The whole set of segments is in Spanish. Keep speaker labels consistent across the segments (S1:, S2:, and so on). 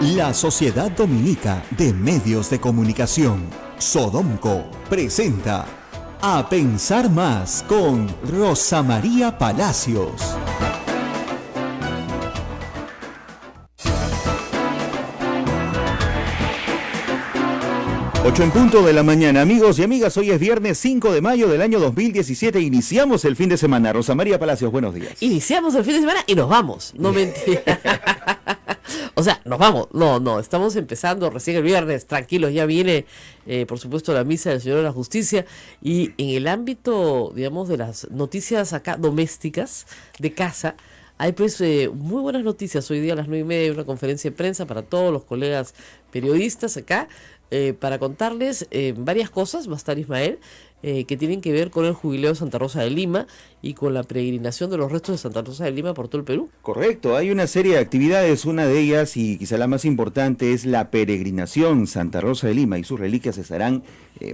S1: La Sociedad Dominica de Medios de Comunicación, Sodomco, presenta A Pensar Más con Rosa María Palacios. 8:00 a.m, amigos y amigas, hoy es viernes 5 de mayo del año 2017, iniciamos el fin de semana. Rosa María Palacios, buenos días.
S2: Iniciamos el fin de semana y nos vamos, no mentira. O sea, nos vamos, no, estamos empezando recién el viernes, tranquilos, ya viene, por supuesto, la misa del Señor de la Justicia, y en el ámbito, digamos, de las noticias acá domésticas, de casa, hay pues muy buenas noticias. Hoy día a las 9:30 hay una conferencia de prensa para todos los colegas periodistas acá, para contarles varias cosas. Va a estar Ismael, que tienen que ver con el jubileo de Santa Rosa de Lima y con la peregrinación de los restos de Santa Rosa de Lima por todo el Perú.
S1: Correcto, hay una serie de actividades, una de ellas y quizá la más importante es la peregrinación Santa Rosa de Lima, y sus reliquias estarán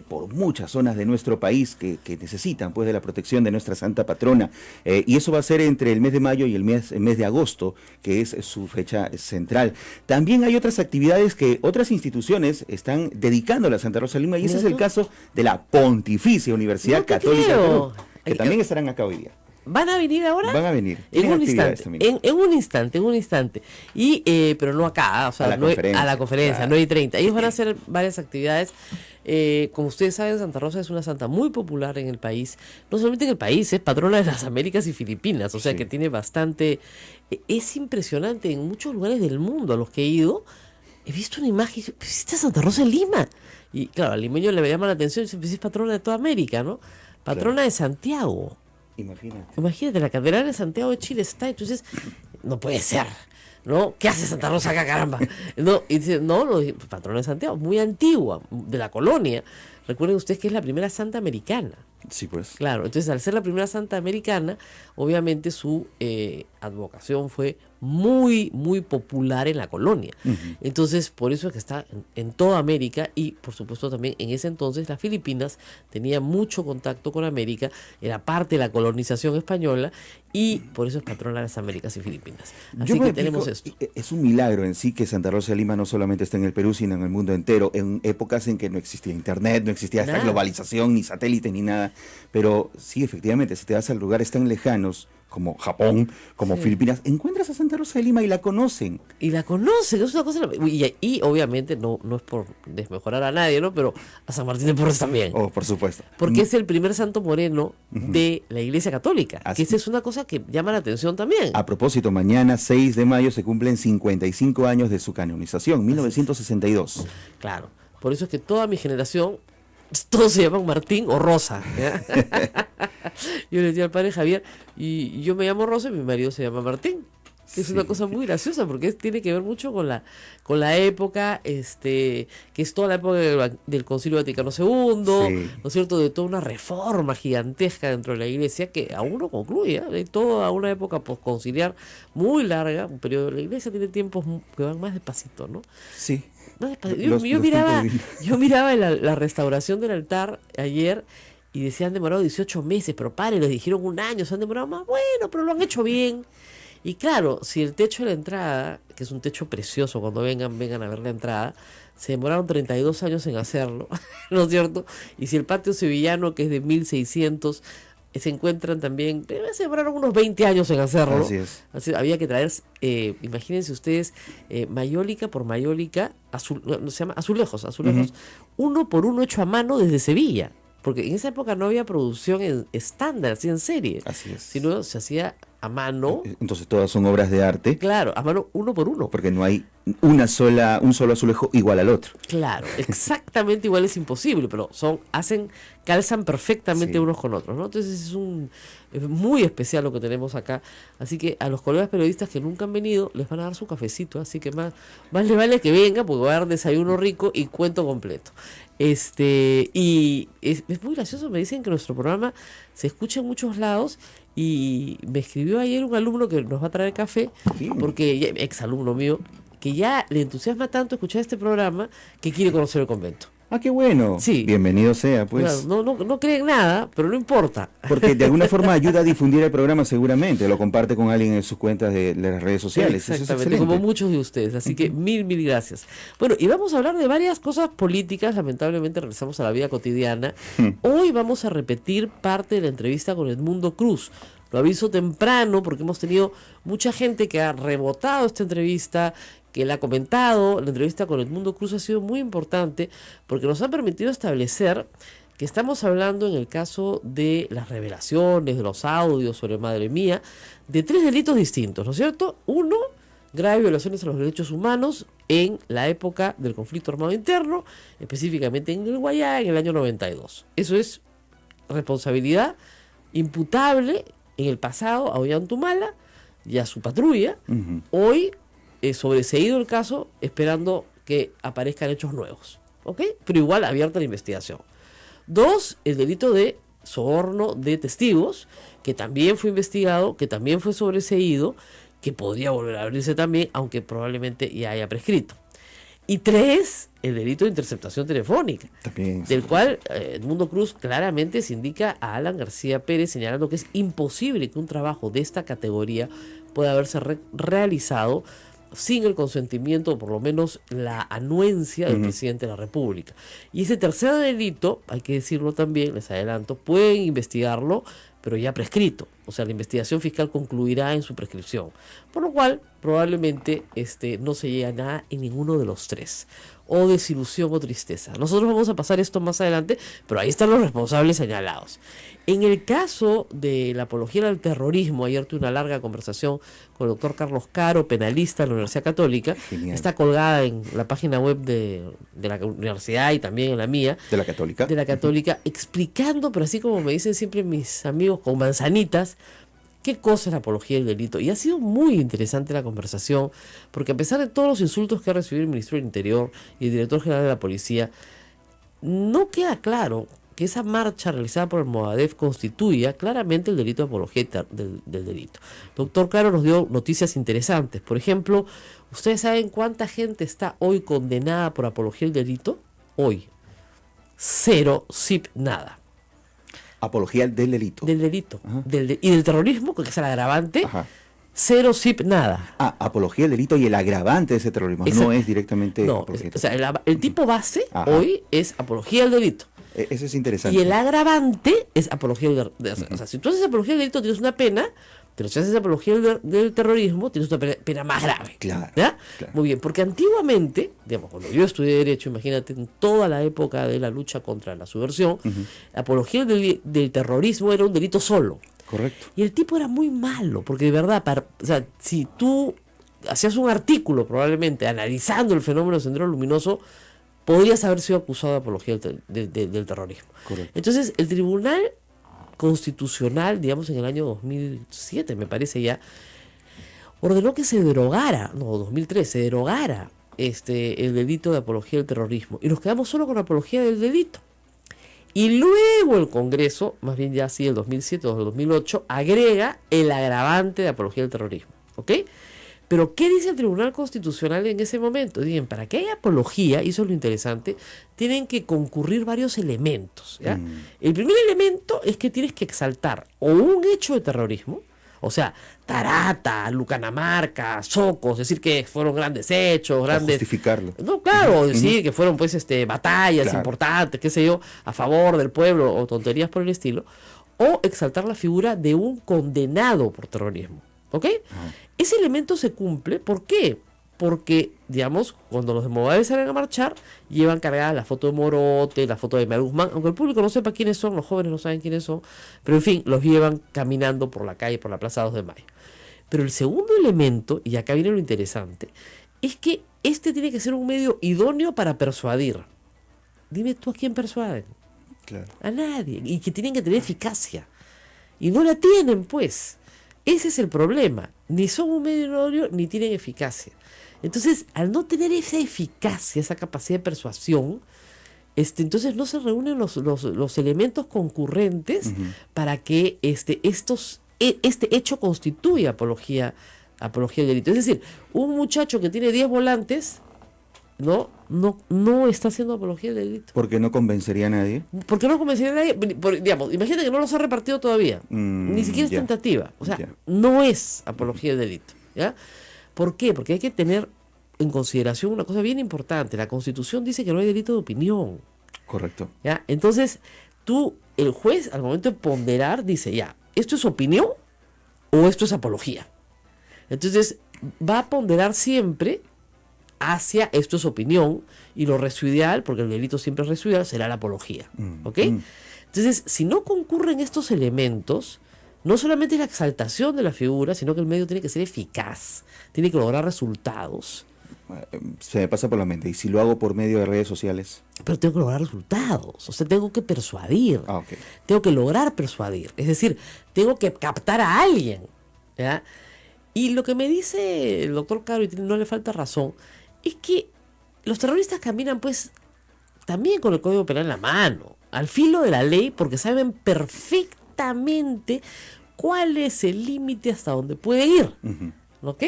S1: por muchas zonas de nuestro país que necesitan pues de la protección de nuestra santa patrona, y eso va a ser entre el mes de mayo y el mes de agosto, que es su fecha central. También hay otras actividades que otras instituciones están dedicando a la Santa Rosa de Lima, y ese es el caso de la Pontificia Universidad Católica del Perú, que también estarán acá hoy día.
S2: ¿Van a venir ahora?
S1: Van a venir.
S2: En un instante, en un instante. Y, pero no acá, o sea, a la conferencia, claro. 9:30. Ellos van a hacer varias actividades. Como ustedes saben, Santa Rosa es una santa muy popular en el país. No solamente en el país, es patrona de las Américas y Filipinas. O sea, que tiene bastante... Es impresionante, en muchos lugares del mundo a los que he ido, he visto una imagen, ¿viste a Santa Rosa en Lima? Y claro, al limeño le llama la atención, dice, pues es patrona de toda América, ¿no? Patrona de Santiago. Imagínate, la catedral de Santiago de Chile está, entonces, no puede ser, ¿no? ¿Qué hace Santa Rosa acá, caramba? No, y dice, patrona de Santiago, muy antigua, de la colonia. Recuerden ustedes que es la primera santa americana.
S1: Sí, pues.
S2: Claro, entonces al ser la primera santa americana, obviamente su advocación fue muy, muy popular en la colonia. Entonces, por eso es que está en toda América, y por supuesto también en ese entonces las Filipinas tenían mucho contacto con América, era parte de la colonización española, y por eso es patrona de las Américas y Filipinas. Así que tenemos esto.
S1: Es un milagro en sí que Santa Rosa de Lima no solamente está en el Perú, sino en el mundo entero, en épocas en que no existía internet, no existía esta globalización, ni satélite, ni nada. Pero sí, efectivamente, si te vas a lugares tan lejanos como Japón, como Filipinas, encuentras a Santa Rosa de Lima y la conocen.
S2: Y la conocen, es una cosa... Y obviamente no es por desmejorar a nadie, ¿no? Pero a San Martín de Porres también.
S1: Oh, por supuesto.
S2: Porque es el primer santo moreno de la Iglesia Católica. Que esa es una cosa que llama la atención también.
S1: A propósito, mañana 6 de mayo se cumplen 55 años de su canonización, 1962.
S2: Claro, por eso es que toda mi generación... Todos se llaman Martín o Rosa. Yo le decía al padre Javier, y yo me llamo Rosa y mi marido se llama Martín. Que es una cosa muy graciosa, porque tiene que ver mucho con la época, que es toda la época del Concilio Vaticano II, ¿no es cierto? De toda una reforma gigantesca dentro de la Iglesia, que aún no concluye, de toda una época posconciliar muy larga, un periodo de la Iglesia tiene tiempos que van más despacito, ¿no?
S1: Sí.
S2: Yo miraba la restauración del altar ayer y decían, han demorado 18 meses, pero les dijeron un año, se han demorado más, bueno, pero lo han hecho bien. Y claro, si el techo de la entrada, que es un techo precioso, cuando vengan a ver la entrada, se demoraron 32 años en hacerlo, ¿no es cierto? Y si el patio sevillano, que es de 1600, se encuentran también, se demoraron unos 20 años en hacerlo.
S1: Así es.
S2: Así, había que traer, imagínense ustedes, mayólica por mayólica, se llama azulejos, uno por uno hecho a mano desde Sevilla, porque en esa época no había producción estándar, así en serie.
S1: Así es.
S2: Sino se hacía a mano.
S1: Entonces todas son obras de arte.
S2: Claro, a mano, uno por uno.
S1: Porque no hay un solo azulejo igual al otro.
S2: Claro, exactamente igual es imposible, pero calzan perfectamente unos con otros, ¿no? Entonces es muy especial lo que tenemos acá. Así que a los colegas periodistas que nunca han venido, les van a dar su cafecito, así que más les vale que vengan, porque va a dar desayuno rico y cuento completo. Y es muy gracioso, me dicen que nuestro programa se escucha en muchos lados, y me escribió ayer un alumno que nos va a traer café, porque exalumno mío, que ya le entusiasma tanto escuchar este programa que quiere conocer el convento.
S1: Ah, qué bueno.
S2: Sí.
S1: Bienvenido sea, pues.
S2: Claro, no creen nada, pero no importa.
S1: Porque de alguna forma ayuda a difundir el programa seguramente, lo comparte con alguien en sus cuentas de las redes sociales.
S2: Exactamente, como muchos de ustedes, así que mil gracias. Bueno, y vamos a hablar de varias cosas políticas, lamentablemente regresamos a la vida cotidiana. Hoy vamos a repetir parte de la entrevista con Edmundo Cruz. Lo aviso temprano porque hemos tenido mucha gente que ha rebotado esta entrevista, que la ha comentado. La entrevista con Edmundo Cruz ha sido muy importante porque nos ha permitido establecer que estamos hablando, en el caso de las revelaciones, de los audios sobre Madre Mía, de 3 delitos distintos, ¿no es cierto? Uno, graves violaciones a los derechos humanos en la época del conflicto armado interno, específicamente en el Guayá, en el año 92. Eso es responsabilidad imputable en el pasado a Ollantumala y a su patrulla. Hoy sobreseído el caso, esperando que aparezcan hechos nuevos, ¿ok? Pero igual abierta la investigación. 2, el delito de soborno de testigos, que también fue investigado, que también fue sobreseído, que podría volver a abrirse también, aunque probablemente ya haya prescrito. Y 3, el delito de interceptación telefónica, también, del cual Edmundo Cruz claramente se indica a Alan García Pérez, señalando que es imposible que un trabajo de esta categoría pueda haberse realizado sin el consentimiento, o por lo menos la anuencia del presidente de la República. Y ese tercer delito, hay que decirlo también, les adelanto, pueden investigarlo, pero ya prescrito. O sea, la investigación fiscal concluirá en su prescripción. Por lo cual, probablemente no se llegue a nada en ninguno de los 3. O desilusión o tristeza. Nosotros vamos a pasar esto más adelante, pero ahí están los responsables señalados. En el caso de la apología del terrorismo, ayer tuve una larga conversación con el doctor Carlos Caro, penalista de la Universidad Católica. Genial. Está colgada en la página web de la universidad y también en la mía.
S1: ¿De la Católica?
S2: De la Católica, explicando, pero así como me dicen siempre mis amigos con manzanitas, qué cosa es la apología del delito. Y ha sido muy interesante la conversación, porque a pesar de todos los insultos que ha recibido el ministro del Interior y el director general de la Policía, no queda claro que esa marcha realizada por el Movadef constituya claramente el delito de apología del delito. Doctor Caro nos dio noticias interesantes. Por ejemplo, ¿ustedes saben cuánta gente está hoy condenada por apología del delito? Hoy. 0, zip, nada.
S1: Apología del delito.
S2: Del delito. Y del terrorismo, que es el agravante. 0, zip, nada.
S1: Apología del delito y el agravante de ese terrorismo. No es directamente...
S2: No, o sea, el tipo base hoy es apología del delito.
S1: Eso es interesante.
S2: Y el agravante es apología del delito. O sea, si tú haces apología del delito tienes una pena, pero si haces apología del terrorismo tienes una pena más grave.
S1: Claro,
S2: claro. Muy bien, porque antiguamente, digamos, cuando yo estudié Derecho, imagínate, en toda la época de la lucha contra la subversión, la apología del terrorismo era un delito solo.
S1: Correcto.
S2: Y el tipo era muy malo, porque de verdad, o sea, si tú hacías un artículo probablemente analizando el fenómeno del Sendero Luminoso, podrías haber sido acusado de apología del terrorismo. Correcto. Entonces, el Tribunal Constitucional, digamos en el año 2007, me parece ya, ordenó que se derogara, 2003, se derogara el delito de apología del terrorismo. Y nos quedamos solo con la apología del delito. Y luego el Congreso, más bien ya así el 2007 o el 2008, agrega el agravante de apología del terrorismo. ¿Ok? Pero, ¿qué dice el Tribunal Constitucional en ese momento? Dicen, para que haya apología, y eso es lo interesante, tienen que concurrir varios elementos. ¿Ya? El primer elemento es que tienes que exaltar o un hecho de terrorismo, o sea, Tarata, Lucanamarca, Socos, decir que fueron grandes hechos, grandes...
S1: Justificarlo.
S2: No, claro, decir que fueron pues batallas importantes, qué sé yo, a favor del pueblo, o tonterías por el estilo, o exaltar la figura de un condenado por terrorismo. ¿Ok? Ese elemento se cumple, ¿por qué? Porque, digamos, cuando los de Movadef salen a marchar, llevan cargada la foto de Morote, la foto de Emel Guzmán, aunque el público no sepa quiénes son, los jóvenes no saben quiénes son, pero en fin, los llevan caminando por la calle, por la Plaza 2 de Mayo. Pero el segundo elemento, y acá viene lo interesante, es que tiene que ser un medio idóneo para persuadir. Dime tú a quién persuaden.
S1: Claro.
S2: A nadie. Y que tienen que tener eficacia. Y no la tienen, pues. Ese es el problema. Ni son un medio idóneo, ni tienen eficacia. Entonces, al no tener esa eficacia, esa capacidad de persuasión, entonces no se reúnen los elementos concurrentes para que este hecho constituya apología del delito. Es decir, un muchacho que tiene 10 volantes no está haciendo apología del delito.
S1: ¿Porque no convencería a nadie?
S2: Porque no convencería a nadie. Digamos, imagínate que no los ha repartido todavía. Ni siquiera es tentativa. O sea, no es apología del delito. ¿Ya? ¿Por qué? Porque hay que tener en consideración una cosa bien importante. La Constitución dice que no hay delito de opinión.
S1: Correcto.
S2: ¿Ya? Entonces, el juez, al momento de ponderar, dice, ya, ¿esto es opinión o esto es apología? Entonces, va a ponderar siempre hacia esto es opinión, y lo residual, porque el delito siempre es residual, será la apología. ¿Ok? Entonces, si no concurren estos elementos, no solamente es la exaltación de la figura, sino que el medio tiene que ser eficaz, tiene que lograr resultados.
S1: Se me pasa por la mente, ¿y si lo hago por medio de redes sociales?
S2: Pero tengo que lograr resultados, o sea, tengo que persuadir,
S1: Okay.
S2: Tengo que lograr persuadir, es decir, tengo que captar a alguien, ¿ya? Y lo que me dice el doctor Caro, y no le falta razón, es que los terroristas caminan pues también con el Código Penal en la mano, al filo de la ley, porque saben perfectamente cuál es el límite hasta donde puede ir. ¿Ok?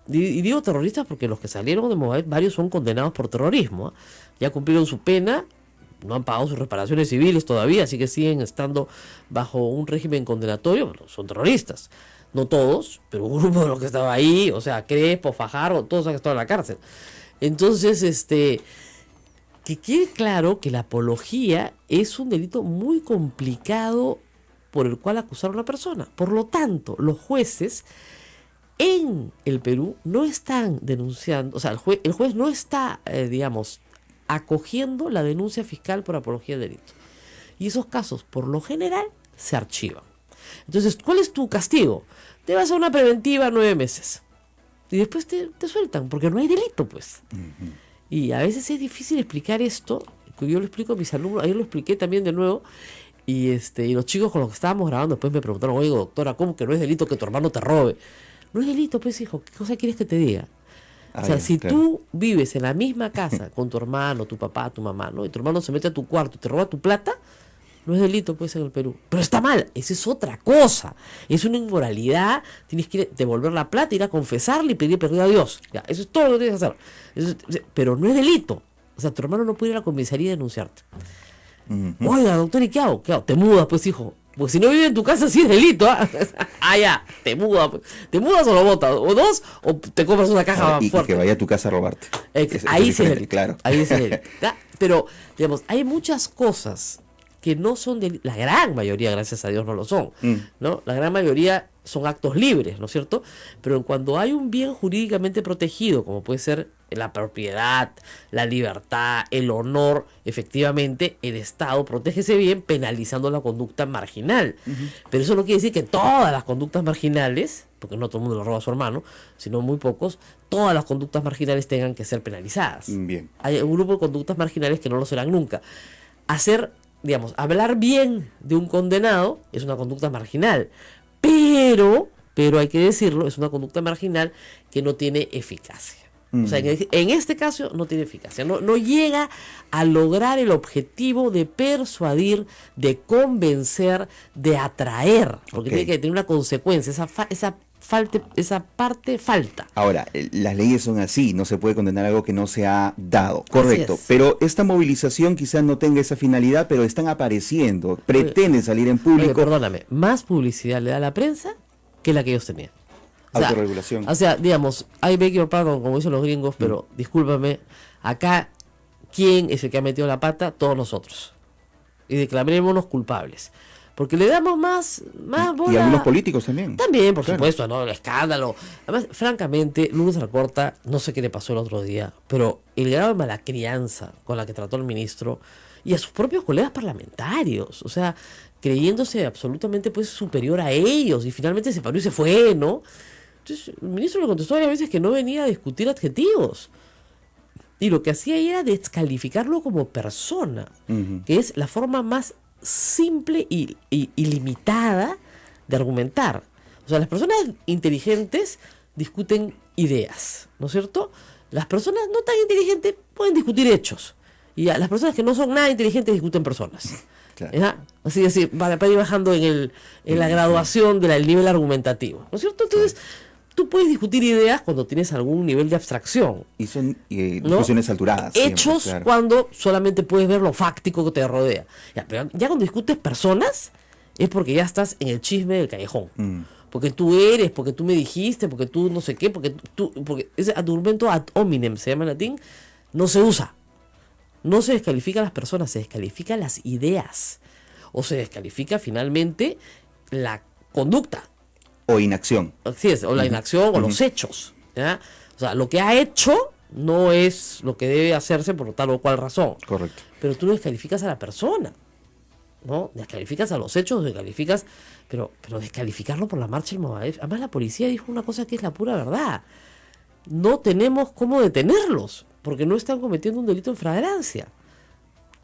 S2: Y digo terroristas porque los que salieron de Movadef, varios son condenados por terrorismo. Ya cumplieron su pena, no han pagado sus reparaciones civiles todavía, así que siguen estando bajo un régimen condenatorio, pero son terroristas. No todos, pero un grupo de los que estaba ahí, o sea, Crespo, Fajardo, todos han estado en la cárcel. Entonces, que quede claro que la apología es un delito muy complicado por el cual acusar a una persona. Por lo tanto, los jueces en el Perú no están denunciando, o sea, el juez no está, digamos, acogiendo la denuncia fiscal por apología de delito. Y esos casos, por lo general, se archivan. Entonces, ¿cuál es tu castigo? Te vas a una preventiva 9 meses. Y después te sueltan, porque no hay delito, pues. Y a veces es difícil explicar esto. Yo lo explico a mis alumnos, ayer lo expliqué también de nuevo. Y los chicos con los que estábamos grabando después me preguntaron, oye, doctora, ¿cómo que no es delito que tu hermano te robe? No es delito, pues, hijo, ¿qué cosa quieres que te diga? O sea, si tú vives en la misma casa con tu hermano, tu papá, tu mamá, ¿no? Y tu hermano se mete a tu cuarto y te roba tu plata, no es delito, pues, en el Perú. Pero está mal, esa es otra cosa. Es una inmoralidad, tienes que devolver la plata, ir a confesarle y pedir perdón a Dios. Ya, eso es todo lo que tienes que hacer. Pero no es delito. O sea, tu hermano no puede ir a la comisaría y denunciarte. Oiga, doctor, ¿y qué hago? ¿Qué hago? Te mudas, pues, hijo. Porque si no vive en tu casa, sí es delito. Ya, te mudas. ¿Te mudas o lo botas? O dos, o te compras una caja
S1: y
S2: fuerte.
S1: que vaya a tu casa a robarte.
S2: Ahí sí es delito.
S1: Claro.
S2: Ahí es delito. Pero, digamos, hay muchas cosas que no son de la gran mayoría, gracias a Dios, no lo son, ¿no? La gran mayoría son actos libres, ¿no es cierto? Pero cuando hay un bien jurídicamente protegido, como puede ser la propiedad, la libertad, el honor, efectivamente, el Estado protege ese bien penalizando la conducta marginal. Pero eso no quiere decir que todas las conductas marginales, porque no todo el mundo le roba a su hermano, sino muy pocos, todas las conductas marginales tengan que ser penalizadas.
S1: Bien.
S2: Hay un grupo de conductas marginales que no lo serán nunca. Hablar bien de un condenado es una conducta marginal, pero hay que decirlo, es una conducta marginal que no tiene eficacia. O sea, en este caso no tiene eficacia, no llega a lograr el objetivo de persuadir, de convencer, de atraer, porque tiene que tener una consecuencia, esa parte falta.
S1: Ahora, las leyes son así, no se puede condenar algo que no se ha dado, correcto, pero esta movilización quizás no tenga esa finalidad, pero están apareciendo, pretenden salir en público.
S2: Perdóname, más publicidad le da la prensa que la que ellos tenían.
S1: Autorregulación.
S2: O sea, digamos, hay beg your pardon, como dicen los gringos, pero discúlpame, acá, ¿quién es el que ha metido la pata? Todos nosotros. Y declarémonos culpables. Porque le damos más bola.
S1: Y algunos políticos también.
S2: También, por supuesto, ¿no? El escándalo. Además, francamente, Lourdes Alcorta, no sé qué le pasó el otro día, pero el grado de mala crianza con la que trató el ministro y a sus propios colegas parlamentarios, o sea, creyéndose absolutamente pues superior a ellos, y finalmente se paró y se fue, ¿no? Entonces, el ministro le contestó varias veces que no venía a discutir adjetivos. Y lo que hacía era descalificarlo como persona, que es la forma más simple y limitada de argumentar. O sea, las personas inteligentes discuten ideas, ¿no es cierto? Las personas no tan inteligentes pueden discutir hechos. Y las personas que no son nada inteligentes discuten personas. Claro. Así, para ir bajando en la graduación del nivel argumentativo, ¿no es cierto? Entonces, tú puedes discutir ideas cuando tienes algún nivel de abstracción.
S1: Y son discusiones alturadas.
S2: Hechos siempre, claro. Cuando solamente puedes ver lo fáctico que te rodea. Pero ya cuando discutes personas, es porque ya estás en el chisme del callejón. Porque tú eres, porque tú me dijiste, porque tú no sé qué, porque ese argumento ad hominem, se llama en latín, no se usa. No se descalifica a las personas, se descalifica las ideas. O se descalifica finalmente la conducta.
S1: O inacción.
S2: Así es, o la inacción o los hechos. ¿Ya? O sea, lo que ha hecho no es lo que debe hacerse por tal o cual razón.
S1: Correcto.
S2: Pero tú no descalificas a la persona, ¿no? Descalificas a los hechos, descalificas, pero descalificarlo por la marcha del Movadef. Además, la policía dijo una cosa que es la pura verdad. No tenemos cómo detenerlos, porque no están cometiendo un delito en flagrancia.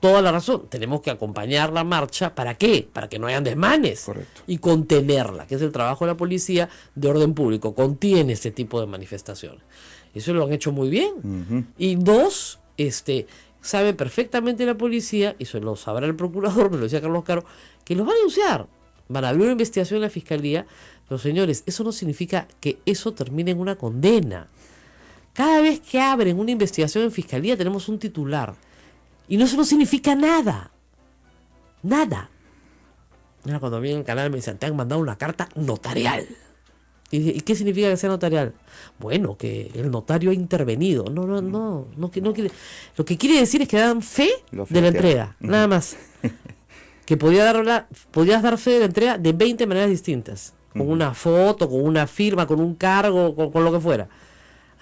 S2: Toda la razón. Tenemos que acompañar la marcha. ¿Para qué? Para que no hayan desmanes.
S1: Correcto. Y
S2: contenerla, que es el trabajo de la policía de orden público. Contiene este tipo de manifestaciones. Eso lo han hecho muy bien. Y dos, sabe perfectamente la policía, y eso lo sabrá el procurador, me lo decía Carlos Caro, que los van a denunciar. Van a abrir una investigación en la fiscalía. Pero señores, eso no significa que eso termine en una condena. Cada vez que abren una investigación en fiscalía tenemos un titular. Y eso no significa nada. Nada. Ahora cuando vi en el canal me dicen, te han mandado una carta notarial. ¿Y qué significa que sea notarial? Bueno, que el notario ha intervenido. No quiere. Lo que quiere decir es que dan fe de la entrega. Nada más. Que podías dar fe de la entrega de 20 maneras distintas. Con una foto, con una firma, con un cargo, con lo que fuera.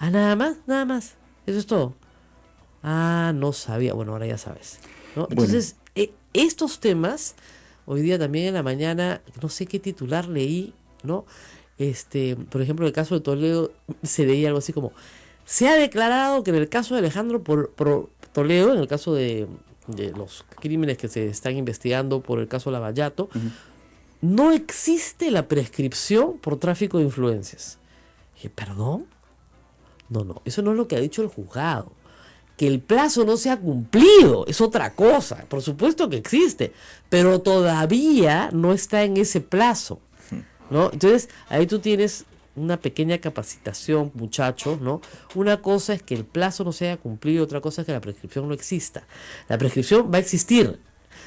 S2: Nada más. Eso es todo. No sabía. Bueno, ahora ya sabes, ¿no? Entonces, estos temas, hoy día también en la mañana, no sé qué titular leí, ¿no? Por ejemplo, en el caso de Toledo, se leía algo así como, se ha declarado que en el caso de Alejandro Toledo, en el caso de los crímenes que se están investigando por el caso Lavallato, no existe la prescripción por tráfico de influencias. Dije, ¿perdón? No, eso no es lo que ha dicho el juzgado. Que el plazo no se ha cumplido es otra cosa. Por supuesto que existe, pero todavía no está en ese plazo, ¿no? Entonces, ahí tú tienes una pequeña capacitación, muchachos, ¿no? Una cosa es que el plazo no se haya cumplido, otra cosa es que la prescripción no exista. La prescripción va a existir.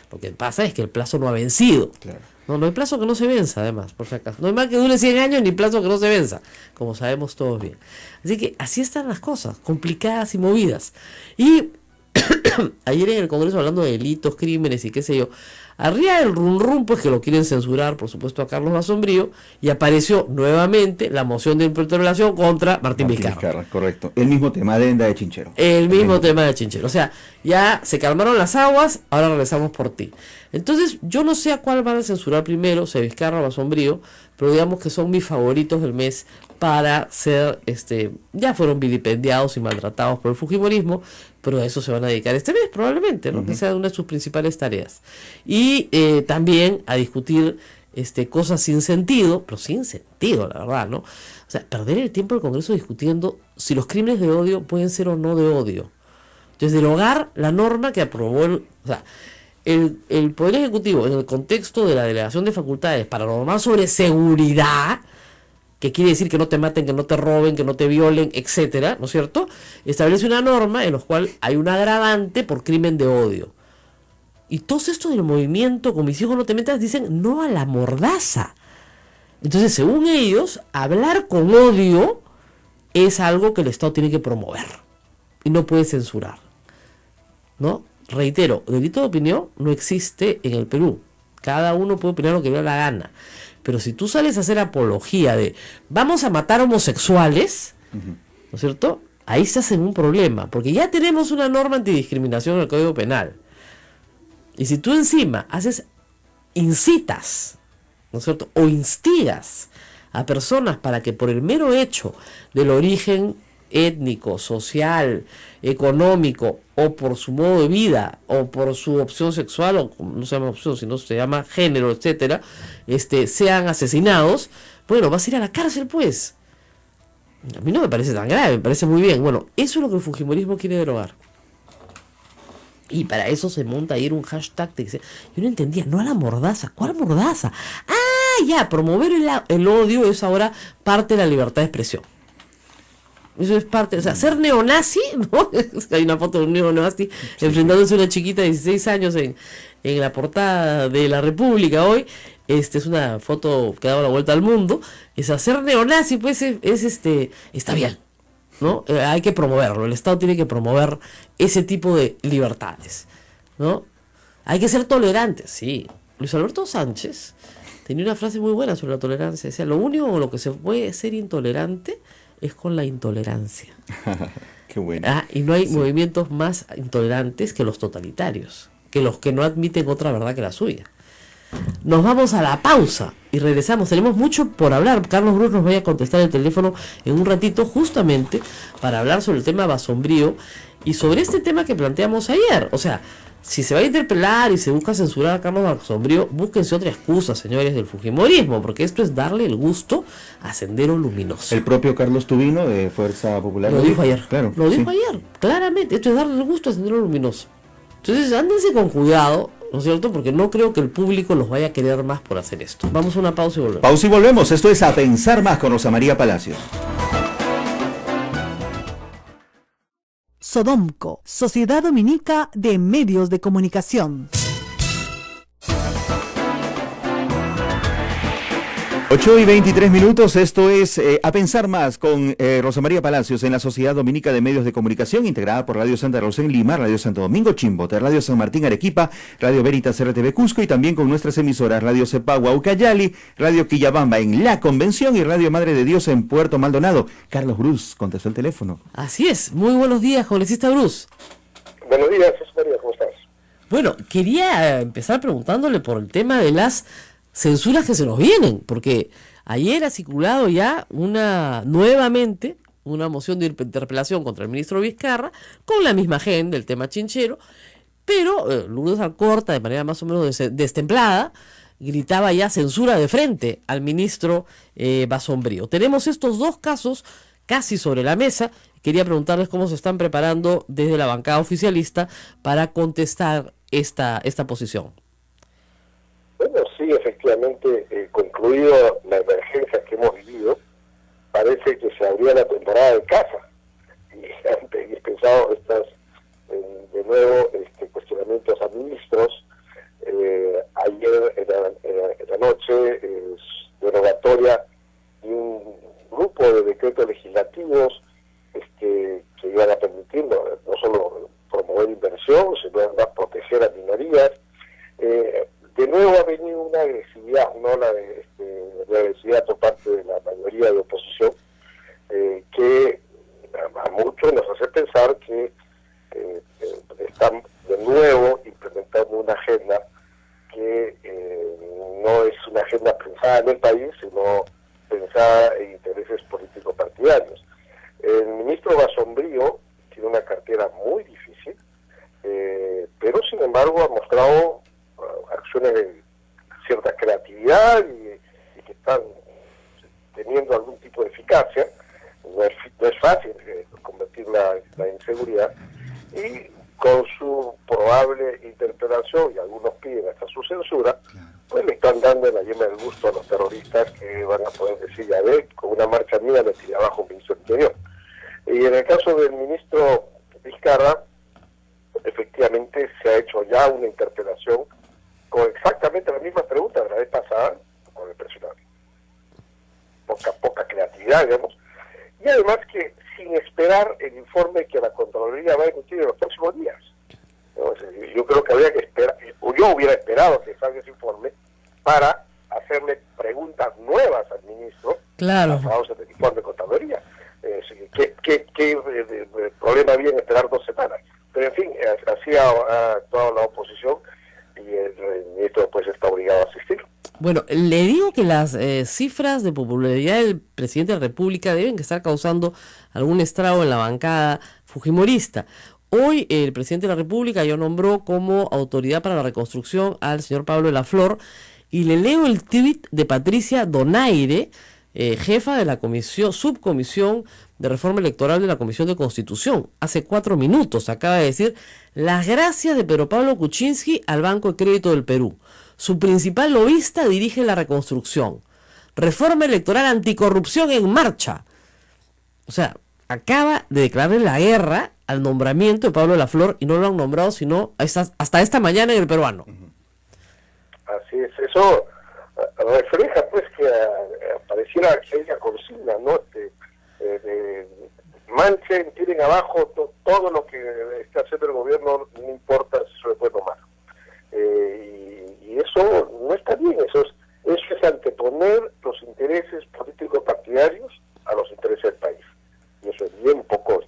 S2: Lo que pasa es que el plazo no ha vencido. Claro. No hay plazo que no se venza, además, por si acaso. No hay más que dure 100 años ni plazo que no se venza, como sabemos todos bien. Así que así están las cosas, complicadas y movidas. Y ayer en el Congreso, hablando de delitos, crímenes y qué sé yo, arriba del rum, pues que lo quieren censurar, por supuesto, a Carlos Basombrío, y apareció nuevamente la moción de interpelación contra Martín Vizcarra.
S1: Correcto. El mismo tema de Enda de Chinchero.
S2: El mismo tema de Chinchero. O sea, ya se calmaron las aguas, ahora regresamos por ti. Entonces, yo no sé a cuál van a censurar primero, si a Vizcarra o Basombrío, pero digamos que son mis favoritos del mes para ser, ya fueron vilipendiados y maltratados por el fujimorismo, pero a eso se van a dedicar este mes probablemente, ¿no? Que sea una de sus principales tareas. Y también a discutir cosas sin sentido, pero sin sentido, la verdad, ¿no? O sea, perder el tiempo del Congreso discutiendo si los crímenes de odio pueden ser o no de odio. Entonces, derogar la norma que aprobó el Poder Ejecutivo en el contexto de la delegación de facultades para normar sobre seguridad, que quiere decir que no te maten, que no te roben, que no te violen, etcétera, ¿no es cierto? Establece una norma en la cual hay un agravante por crimen de odio. Y todos estos del movimiento Con mis hijos no te metas dicen no a la mordaza. Entonces, según ellos, hablar con odio es algo que el Estado tiene que promover y no puede censurar, ¿no? Reitero, delito de opinión no existe en el Perú. Cada uno puede opinar lo que le dé la gana. Pero si tú sales a hacer apología de vamos a matar homosexuales, ¿no es cierto? Ahí estás en un problema, porque ya tenemos una norma antidiscriminación en el Código Penal. Y si tú encima incitas, ¿no es cierto? O instigas a personas para que por el mero hecho del origen étnico, social, económico, o por su modo de vida, o por su opción sexual, o no se llama opción, sino se llama género, etcétera, sean asesinados, bueno, vas a ir a la cárcel, pues. A mí no me parece tan grave, me parece muy bien. Bueno, eso es lo que el fujimorismo quiere derogar. Y para eso se monta ayer un hashtag que dice, yo no entendía, no a la mordaza, ¿cuál mordaza? promover el odio es ahora parte de la libertad de expresión. Eso es parte, o sea, ser neonazi, ¿no? Hay una foto de un neonazi enfrentándose a una chiquita de 16 años en la portada de La República hoy. Es una foto que ha dado la vuelta al mundo. Es hacer neonazi, pues está bien, ¿no? Hay que promoverlo. El Estado tiene que promover ese tipo de libertades, ¿no? Hay que ser tolerantes, sí. Luis Alberto Sánchez tenía una frase muy buena sobre la tolerancia. Decía, lo único con lo que se puede ser intolerante es con la intolerancia.
S1: Qué bueno.
S2: Y no hay movimientos más intolerantes que los totalitarios, que los que no admiten otra verdad que la suya. Nos vamos a la pausa y regresamos. Tenemos mucho por hablar. Carlos Bruce nos vaya a contestar el teléfono en un ratito, justamente para hablar sobre el tema Basombrío y sobre este tema que planteamos ayer. O sea, si se va a interpelar y se busca censurar a Carlos Basombrío, búsquense otra excusa, señores del fujimorismo, porque esto es darle el gusto a Sendero Luminoso.
S1: El propio Carlos Tubino de Fuerza Popular
S2: lo dijo ayer.
S1: Claro,
S2: lo dijo ayer, claramente. Esto es darle el gusto a Sendero Luminoso. Entonces, ándense con cuidado, ¿no es cierto? Porque no creo que el público los vaya a querer más por hacer esto. Vamos a una pausa y volvemos.
S1: Pausa y volvemos. Esto es A Pensar Más con Rosa María Palacios.
S3: Sodomco, Sociedad Dominica de Medios de Comunicación.
S1: 8:23, esto es A Pensar Más con Rosa María Palacios en la Sociedad Dominica de Medios de Comunicación, integrada por Radio Santa Rosa en Lima, Radio Santo Domingo Chimbote, Radio San Martín Arequipa, Radio Veritas RTV Cusco y también con nuestras emisoras Radio Cepagua Ucayali, Radio Quillabamba en La Convención y Radio Madre de Dios en Puerto Maldonado. Carlos Bruce contestó el teléfono.
S2: Así es, muy buenos días, congresista Bruce.
S4: Buenos días, Rosa María, ¿cómo estás?
S2: Bueno, quería empezar preguntándole por el tema de las censuras que se nos vienen, porque ayer ha circulado ya nuevamente una moción de interpelación contra el ministro Vizcarra con la misma agenda del tema chinchero, pero Lourdes Alcorta, de manera más o menos destemplada, gritaba ya censura de frente al ministro Basombrío. Tenemos estos dos casos casi sobre la mesa. Quería preguntarles cómo se están preparando desde la bancada oficialista para contestar esta posición.
S4: Bueno, sí, efectivamente, concluido la emergencia que hemos vivido, parece que se abría la temporada de caza. Y han dispensado de nuevo cuestionamientos a ministros. Ayer en la noche, derogatoria de un grupo de decretos legislativos que iban a permitir no solo promover inversión, sino además proteger a minorías. De nuevo ha venido una agresividad, no la agresividad por parte de la mayoría de oposición, que a muchos nos hace pensar que están de nuevo implementando una agenda que no es una agenda pensada en el país, sino pensada en intereses políticos partidarios. El ministro Basombrío tiene una cartera muy difícil, pero sin embargo ha mostrado acciones de cierta creatividad y que están teniendo algún tipo de eficacia. No es fácil combatir la inseguridad, y con su probable interpelación, y algunos piden hasta su censura, pues le están dando la yema del gusto a los terroristas, que van a poder decir, ya ve, con una marcha mía le tiré abajo un ministro del Interior. Y en el caso del ministro Vizcarra, efectivamente se ha hecho ya una interpelación con exactamente las mismas preguntas de la vez pasada, con el impresionante. Poca creatividad, digamos. Y además que sin esperar el informe que la Contraloría va a emitir en los próximos días. Yo creo que habría que esperar, o yo hubiera esperado que salga ese informe para hacerle preguntas nuevas al ministro,
S2: claro,
S4: basados en el informe de Contraloría. ¿Qué problema había en esperar 2 semanas? Pero en fin, así ha actuado la oposición, y el ministro pues está obligado a asistir.
S2: Bueno, le digo que las cifras de popularidad del presidente de la República deben estar causando algún estrago en la bancada fujimorista. Hoy el presidente de la República ya nombró como autoridad para la reconstrucción al señor Pablo de la Flor, y le leo el tuit de Patricia Donaire, jefa de la subcomisión de reforma electoral de la Comisión de Constitución. Hace 4 minutos acaba de decir: las gracias de Pedro Pablo Kuczynski al Banco de Crédito del Perú. Su principal lobista dirige la reconstrucción. Reforma electoral anticorrupción en marcha. O sea, acaba de declarar la guerra al nombramiento de Pablo Laflor y no lo han nombrado sino hasta esta mañana en El Peruano.
S4: Así es, eso refleja pues que pareciera que haya consigna, ¿no? Manchen, tiren abajo todo lo que está haciendo el gobierno, no importa si eso es bueno o malo. Y eso no está bien, eso es anteponer los intereses políticos partidarios a los intereses del país. Y eso es bien poco,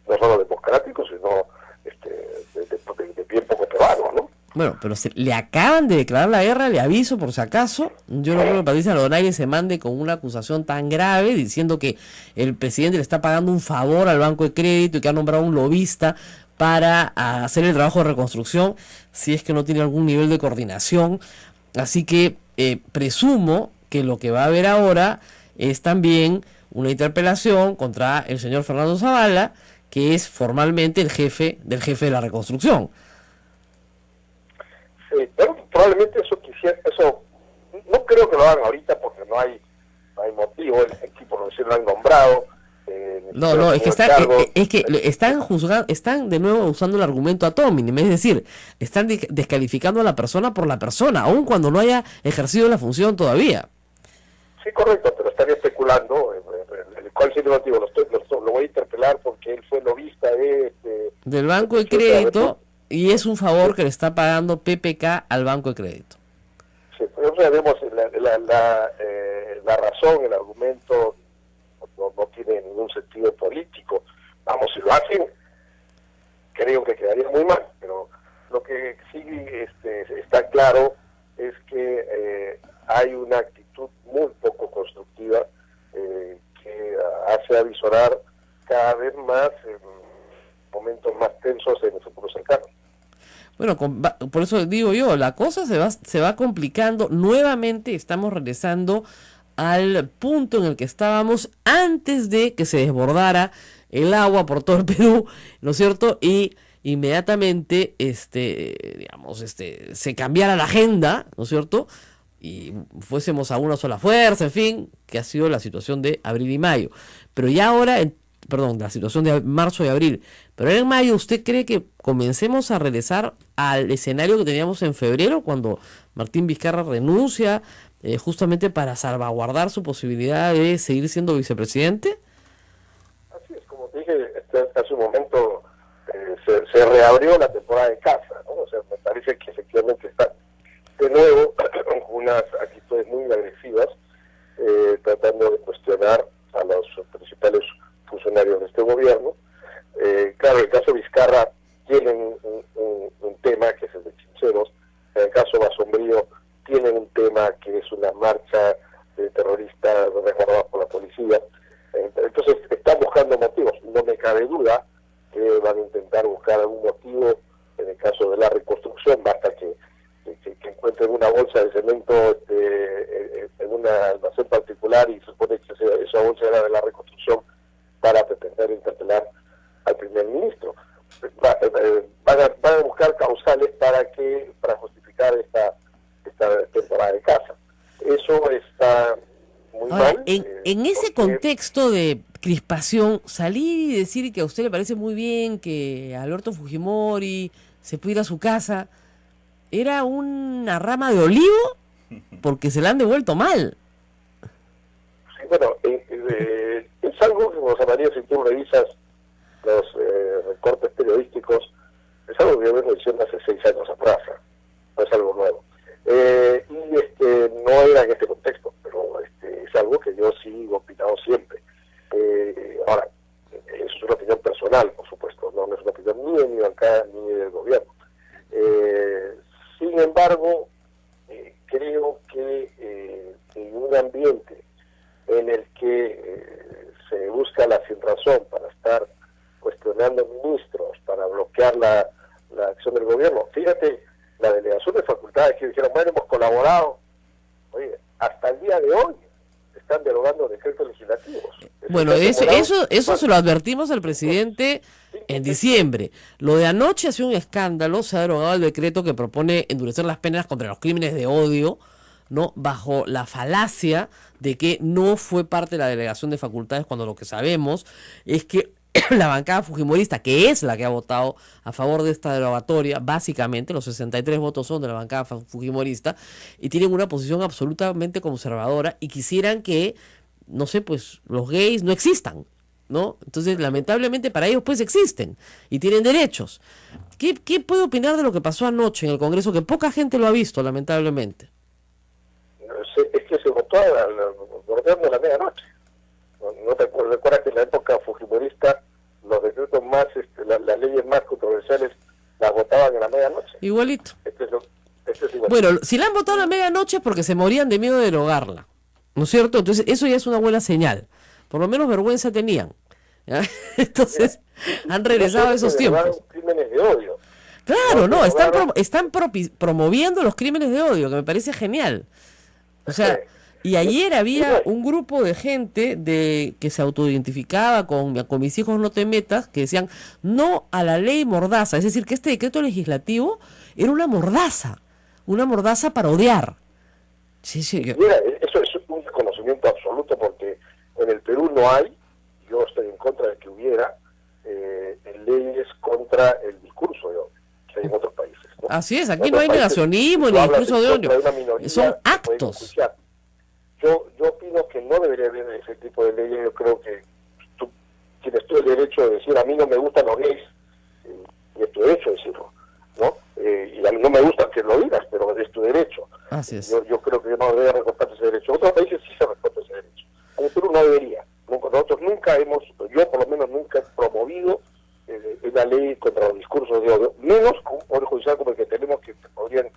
S4: no solo democrático, sino de bien poco peruano, ¿no?
S2: Bueno, pero le acaban de declarar la guerra, le aviso por si acaso. Yo no creo que Patricia Donaire se mande con una acusación tan grave diciendo que el presidente le está pagando un favor al Banco de Crédito y que ha nombrado un lobista para hacer el trabajo de reconstrucción, si es que no tiene algún nivel de coordinación. Así que presumo que lo que va a haber ahora es también una interpelación contra el señor Fernando Zavala, que es formalmente el jefe de la reconstrucción.
S4: Sí, pero probablemente eso no creo que lo hagan ahorita porque no hay motivo, el equipo no se lo han nombrado.
S2: No, es que están de nuevo usando el argumento ad hominem, es decir, están descalificando a la persona por la persona, aun cuando no haya ejercido la función todavía.
S4: Sí, correcto, pero están especulando. ¿Cuál es el motivo? Lo voy a interpelar porque él fue lobista
S2: del Banco de Crédito y es un favor que le está pagando PPK al Banco de Crédito.
S4: Sí, pero vemos la razón, el argumento no tiene ningún sentido político. Vamos, si lo hacen, creo que quedaría muy mal, pero lo que sí está claro es que hay una actitud muy poco constructiva que hace avisorar cada vez más momentos más tensos en el futuro cercano.
S2: Bueno, por eso digo yo, la cosa se va complicando. Nuevamente estamos regresando al punto en el que estábamos antes de que se desbordara el agua por todo el Perú, ¿no es cierto? Y inmediatamente se cambiara la agenda, ¿no es cierto? Y fuésemos a una sola fuerza, en fin, que ha sido la situación de abril y mayo. Pero ya ahora, la situación de marzo y abril. Pero en mayo, ¿usted cree que comencemos a regresar al escenario que teníamos en febrero, cuando Martín Vizcarra renuncia justamente para salvaguardar su posibilidad de seguir siendo vicepresidente?
S4: Así es, como te dije hace un momento, se reabrió la temporada de caza, ¿no? O sea, me parece que efectivamente está de nuevo con unas actitudes muy agresivas, tratando de cuestionar a los principales funcionarios de este gobierno. Claro, el caso Vizcarra tiene un tema que es el de Chincheros, en el caso Basombrío tienen un tema que es una marcha de terroristas resguardados por la policía. Entonces están buscando motivos. No me cabe duda que van a intentar buscar algún motivo en el caso de la reconstrucción. Basta que encuentren una bolsa de cemento en un almacén particular y se supone que esa bolsa era de la reconstrucción para pretender interpelar al primer ministro. Van a buscar causales para justificar esta temporada de caza. Eso está muy mal.
S2: En ese contexto de crispación, salir y decir que a usted le parece muy bien que Alberto Fujimori se pueda ir a su casa, ¿era una rama de olivo? Porque se la han devuelto mal.
S4: Sí, bueno, es algo que, José María, si tú revisas los recortes periodísticos, es algo que yo vengo diciendo hace 6 años atrás, no es algo nuevo. No era en este contexto, pero es algo que yo sigo opinando siempre. Ahora, eso es una opinión personal, por supuesto, no es una opinión ni de mi bancada ni del gobierno. Sin embargo, creo que en un ambiente en el que se busca la sinrazón para estar cuestionando ministros, para bloquear la acción del gobierno, fíjate, la delegación de facultades que dijeron, bueno, hemos colaborado, oye, hasta el día de hoy están derogando decretos legislativos.
S2: Bueno, eso se lo advertimos al presidente En diciembre. Lo de anoche ha sido un escándalo. Se ha derogado el decreto que propone endurecer las penas contra los crímenes de odio, ¿no? Bajo la falacia de que no fue parte de la delegación de facultades, cuando lo que sabemos es que la bancada fujimorista, que es la que ha votado a favor de esta derogatoria, básicamente los 63 votos son de la bancada fujimorista, y tienen una posición absolutamente conservadora y quisieran que, no sé, pues los gays no existan, ¿no? Entonces, lamentablemente para ellos pues existen y tienen derechos. ¿Qué puede opinar de lo que pasó anoche en el Congreso, que poca gente lo ha visto, lamentablemente?
S4: Es que se votó bordeando la medianoche. ¿No te recuerdas que en la época fujimorista los decretos más, las leyes más controversiales las votaban en la medianoche?
S2: Igualito.
S4: Este es igualito.
S2: Bueno, si la han votado a la medianoche es porque se morían de miedo de derogarla, ¿no es cierto? Entonces eso ya es una buena señal. Por lo menos vergüenza tenían, ¿ya? Entonces han regresado a esos tiempos.
S4: Crímenes de odio.
S2: Claro, no, están promoviendo los crímenes de odio, que me parece genial. O sea, y ayer había un grupo de gente que se autoidentificaba con mis hijos no te metas, que decían no a la ley mordaza, es decir, que este decreto legislativo era una mordaza para odiar. Sí.
S4: Mira, eso es un desconocimiento absoluto, porque en el Perú no hay, yo estoy en contra de que hubiera leyes contra el discurso de odio, que hay en otros países, ¿no?
S2: Así es, aquí no hay negacionismo ni discurso de odio, son actos.
S4: Yo opino que no debería haber ese tipo de leyes. Yo creo que tú tienes todo el derecho de decir, a mí no me gustan los gays, y es tu derecho decirlo, ¿no? Y a mí no me gusta que lo digas, pero es tu derecho.
S2: Así es.
S4: Yo creo que no debería recortarse ese derecho. En otros países sí se recorta ese derecho. En el Perú no debería. Nosotros nunca yo por lo menos nunca he promovido una ley contra los discursos de odio, menos con un poder judicial como el que tenemos, que podrían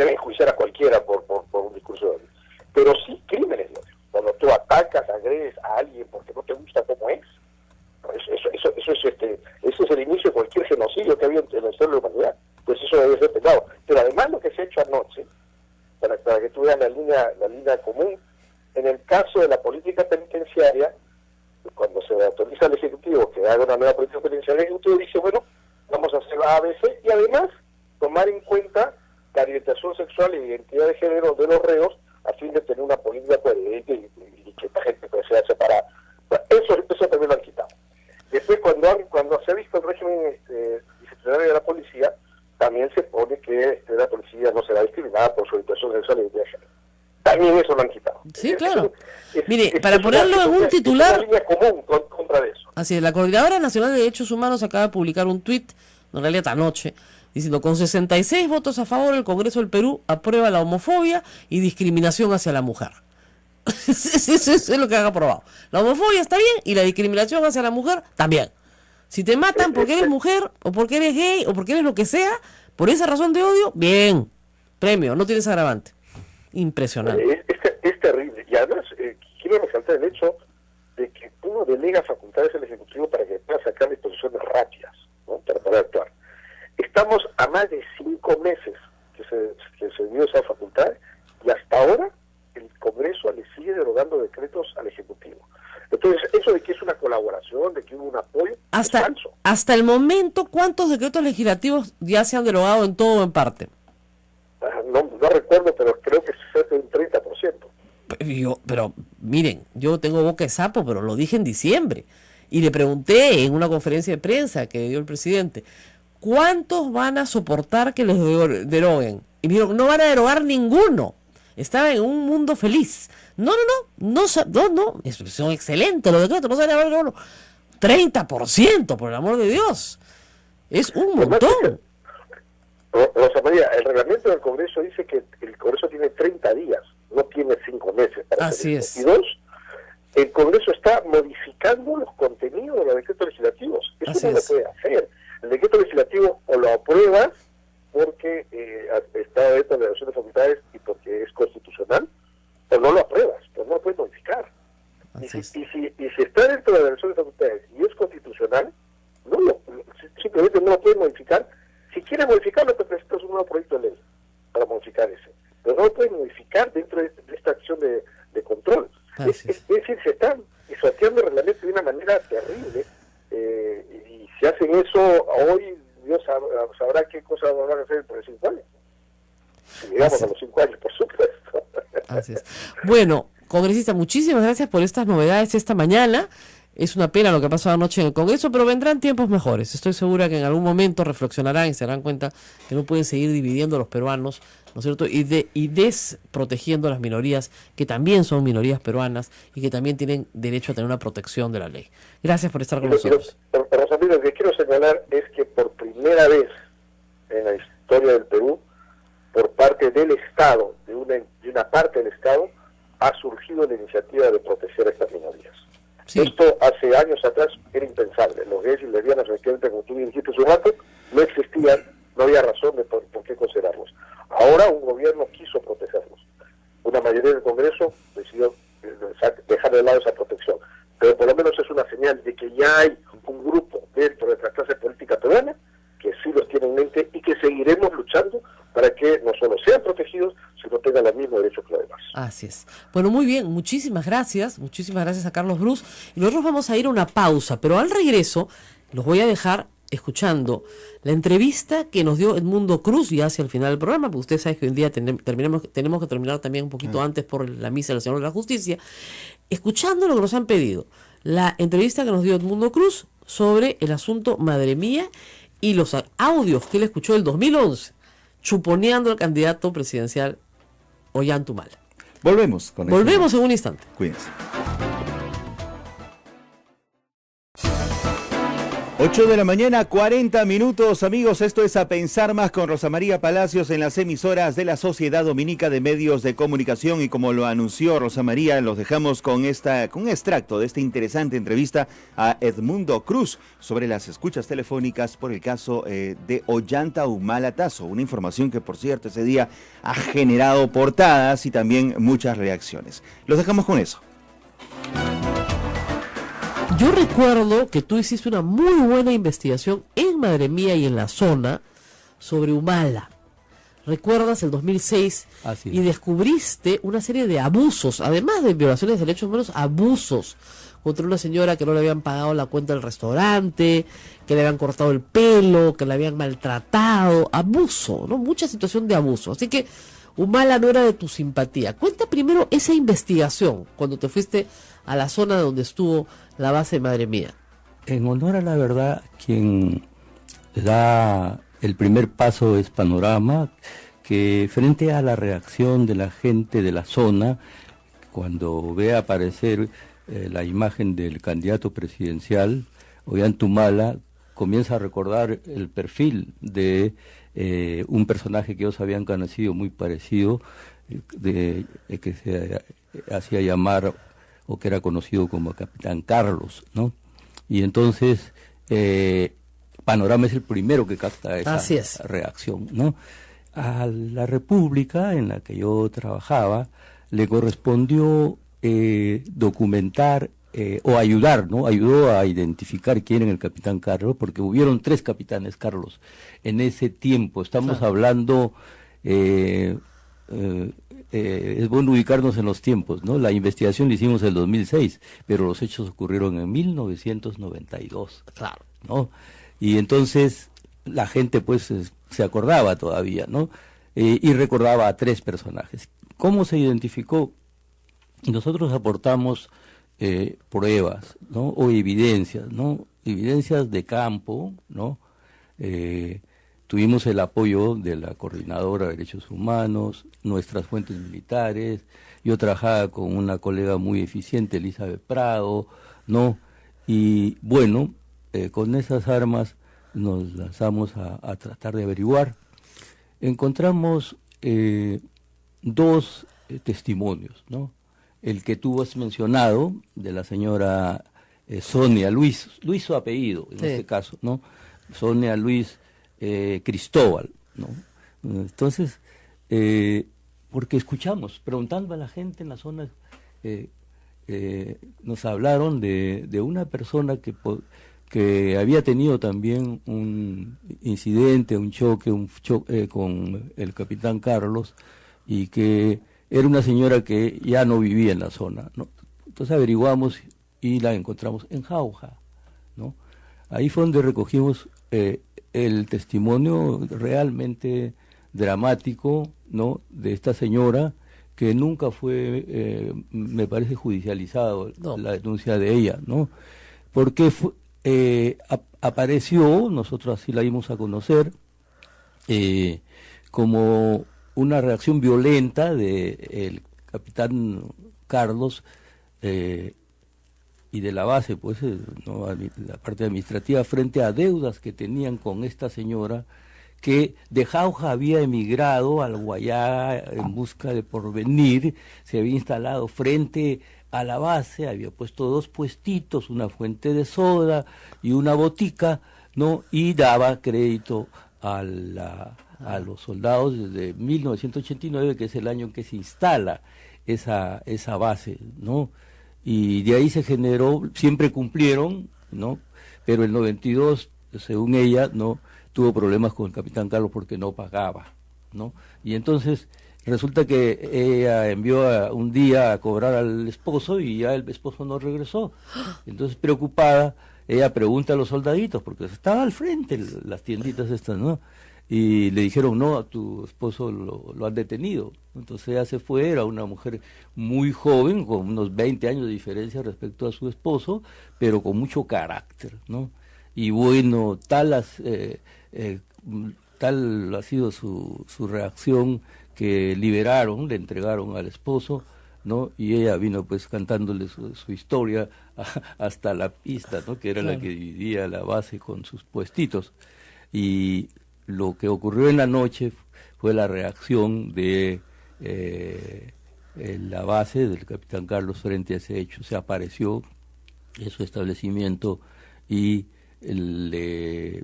S4: enjuiciar a cualquiera por un discurso de odio. Pero sí crímenes de odio. Cuando tú atacas, agredes a alguien porque no te gusta cómo es, eso es el inicio de cualquier genocidio que había en la historia de la humanidad. Pues eso debe ser penado. Pero además lo que se ha hecho anoche, para que tú veas la línea común, en el caso de la política penitenciaria, cuando se autoriza al Ejecutivo que haga una nueva política penitenciaria, el Ejecutivo dice, bueno, vamos a hacer la ABC, y además tomar en cuenta la orientación sexual y identidad de género de los reos, a fin de tener una política coherente y que esta gente sea separada. Eso también lo han quitado. Después, cuando se ha visto el régimen disciplinario de la policía, también se pone que la policía no será discriminada por su orientación sexual y identidad de género. También eso lo han quitado.
S2: Sí, claro. Mire, para ponerlo en un titular...
S4: Es una línea común contra eso.
S2: Así es, la Coordinadora Nacional de Derechos Humanos acaba de publicar un tuit, en realidad anoche, diciendo, con 66 votos a favor, el Congreso del Perú aprueba la homofobia y discriminación hacia la mujer. Eso es lo que han aprobado. La homofobia está bien y la discriminación hacia la mujer también. Si te matan porque eres mujer, o porque eres gay, o porque eres lo que sea, por esa razón de odio, bien, premio, no tienes agravante. Impresionante.
S4: Es terrible. Y además, quiero resaltar el hecho de que uno delega facultades al Ejecutivo para que pueda sacar disposiciones rápidas, ¿no? Para poder actuar. Estamos a más de 5 meses que se dio esa facultad, y hasta ahora el Congreso le sigue derogando decretos al Ejecutivo. Entonces, eso de que es una colaboración, de que hubo un apoyo, es falso.
S2: Hasta el momento, ¿cuántos decretos legislativos ya se han derogado en todo o en parte?
S4: No recuerdo, pero creo que es un 30%.
S2: Pero miren, yo tengo boca de sapo, pero lo dije en diciembre. Y le pregunté en una conferencia de prensa que dio el presidente, ¿cuántos van a soportar que les deroguen? Y me dijeron, no van a derogar ninguno. Estaba en un mundo feliz. No, son excelentes los decretos, no se van a derogar 30%, por el amor de Dios. Es un montón.
S4: Rosa María, el reglamento del Congreso dice que el Congreso tiene 30 días, no tiene 5 meses para
S2: hacer
S4: eso. Y dos, el Congreso está modificando los contenidos de los decretos legislativos. Eso no lo puede hacer. El decreto legislativo o lo apruebas porque está dentro de la relación de facultades y porque es constitucional, o no lo apruebas, pero no lo puedes modificar. Y si está dentro de la relación de facultades y es constitucional, simplemente no lo puedes modificar. Si quieres modificarlo, te presentas un nuevo proyecto de ley para modificar ese. Pero no lo puedes modificar dentro de esta acción de control. Es decir, se están pisoteando el reglamento de una manera terrible, y Si hacen eso hoy, Dios sabrá qué cosas van a hacer dentro de 5 años. Si llegamos a los 5 años, por supuesto.
S2: Así es. Bueno, congresista, muchísimas gracias por estas novedades esta mañana. Es una pena lo que pasó anoche en el Congreso, pero vendrán tiempos mejores. Estoy segura que en algún momento reflexionarán y se darán cuenta que no pueden seguir dividiendo a los peruanos, ¿no es cierto? Y desprotegiendo a las minorías, que también son minorías peruanas y que también tienen derecho a tener una protección de la ley. Gracias por estar con nosotros.
S4: Rosamiro, lo que quiero señalar es que por primera vez en la historia del Perú, por parte del Estado, de una parte del Estado, ha surgido la iniciativa de proteger a estas minorías. Sí. Esto hace años atrás era impensable. Los gays y lesbianas, efectivamente, como tú dijiste hace un rato, no existían, no había razón de por qué considerarlos. Ahora un gobierno quiso protegerlos. Una mayoría del Congreso decidió dejar de lado esa protección. Pero por lo menos es una señal de que ya hay un grupo dentro de la clase política peruana que sí los tiene en mente y que seguiremos luchando para que no solo sean protegidos, sino tengan los mismos derechos que los demás.
S2: Así es. Bueno, muy bien, muchísimas gracias a Carlos Brus. Y nosotros vamos a ir a una pausa, pero al regreso los voy a dejar escuchando la entrevista que nos dio Edmundo Cruz ya hacia el final del programa, porque usted sabe que hoy en día tenemos que terminar también un poquito antes por la misa del Señor de la Justicia, escuchando lo que nos han pedido, la entrevista que nos dio Edmundo Cruz sobre el asunto Madre Mía y los audios que él escuchó del 2011, chuponeando al candidato presidencial Ollanta.
S1: Volvemos
S2: en un instante.
S1: Cuídense. 8 de la mañana, 40 minutos, amigos. Esto es A Pensar Más con Rosa María Palacios en las emisoras de la Sociedad Dominica de Medios de Comunicación. Y como lo anunció Rosa María, los dejamos con un extracto de esta interesante entrevista a Edmundo Cruz sobre las escuchas telefónicas por el caso de Ollanta Humala Tazo. Una información que, por cierto, ese día ha generado portadas y también muchas reacciones. Los dejamos con eso.
S2: Yo recuerdo que tú hiciste una muy buena investigación en Madre Mía y en la zona sobre Humala. ¿Recuerdas el 2006? Y descubriste una serie de abusos, además de violaciones de derechos humanos, abusos contra una señora que no le habían pagado la cuenta del restaurante, que le habían cortado el pelo, que le habían maltratado, abuso, ¿no? Mucha situación de abuso. Así que Humala no era de tu simpatía. Cuenta primero esa investigación cuando te fuiste a la zona donde estuvo la base de Madre Mía.
S5: En honor a la verdad, quien da el primer paso es Panorama, que frente a la reacción de la gente de la zona, cuando ve aparecer la imagen del candidato presidencial, Ollanta Humala, comienza a recordar el perfil de un personaje que ellos habían conocido muy parecido, que se hacía llamar o que era conocido como Capitán Carlos, ¿no? Y entonces Panorama es el primero que capta esa reacción, ¿no? A la República en la que yo trabajaba le correspondió documentar o ayudar, ¿no? Ayudó a identificar quién era el Capitán Carlos, porque hubieron 3 Capitanes Carlos en ese tiempo. Estamos hablando... es bueno ubicarnos en los tiempos, ¿no? La investigación la hicimos en el 2006, pero los hechos ocurrieron en 1992,
S2: claro,
S5: ¿no? Y entonces la gente pues se acordaba todavía, ¿no? Y recordaba a 3 personajes. ¿Cómo se identificó? Nosotros aportamos pruebas, ¿no? O evidencias, ¿no? Evidencias de campo, ¿no? Tuvimos el apoyo de la Coordinadora de Derechos Humanos, nuestras fuentes militares. Yo trabajaba con una colega muy eficiente, Elizabeth Prado, ¿no? Y bueno, con esas armas nos lanzamos a tratar de averiguar. Encontramos 2 testimonios, ¿no? El que tú has mencionado, de la señora Sonia Luis su apellido en este caso, ¿no? Sonia Luis Cristóbal, ¿no? Entonces, porque escuchamos, preguntando a la gente en la zona, nos hablaron de una persona que había tenido también un incidente, un choque con el Capitán Carlos, y que era una señora que ya no vivía en la zona, ¿no? Entonces averiguamos y la encontramos en Jauja, ¿no? Ahí fue donde recogimos el testimonio realmente dramático, ¿no?, de esta señora, que nunca fue, me parece, judicializado la denuncia de ella, ¿no? Porque apareció, nosotros así la dimos a conocer, como una reacción violenta del capitán Carlos y de la base, pues, ¿no?, la parte administrativa, frente a deudas que tenían con esta señora, que de Jauja había emigrado al Guayá en busca de porvenir, se había instalado frente a la base, había puesto 2 puestitos, una fuente de soda y una botica, ¿no?, y daba crédito a los soldados desde 1989, que es el año en que se instala esa base, ¿no? Y de ahí se generó, siempre cumplieron, ¿no?, pero el 92, según ella, no tuvo problemas con el capitán Carlos porque no pagaba, ¿no? Y entonces resulta que ella envió un día a cobrar al esposo y ya el esposo no regresó. Entonces, preocupada, ella pregunta a los soldaditos, porque estaba al frente las tienditas estas, ¿no? Y le dijeron, no, a tu esposo lo han detenido. Entonces ella se fue, era una mujer muy joven, con unos 20 años de diferencia respecto a su esposo, pero con mucho carácter, ¿no? Y bueno, tal ha sido su reacción, que le entregaron al esposo, ¿no? Y ella vino pues cantándole su historia hasta la pista, ¿no?, que era la que dividía la base con sus puestitos. Y lo que ocurrió en la noche fue la reacción de la base del capitán Carlos frente a ese hecho. Se apareció en su establecimiento y le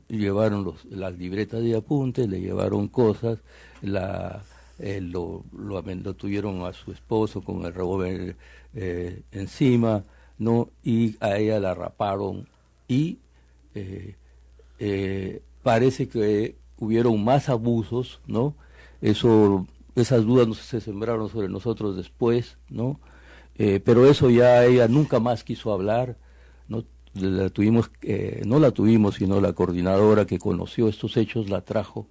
S5: llevaron las libretas de apuntes, le llevaron cosas, lo tuvieron a su esposo con el revólver encima, ¿no? Y a ella la raparon y parece que hubieron más abusos, ¿no? Esas dudas se sembraron sobre nosotros después, ¿no? Pero eso ya ella nunca más quiso hablar, ¿no? No la tuvimos, sino la coordinadora que conoció estos hechos la trajo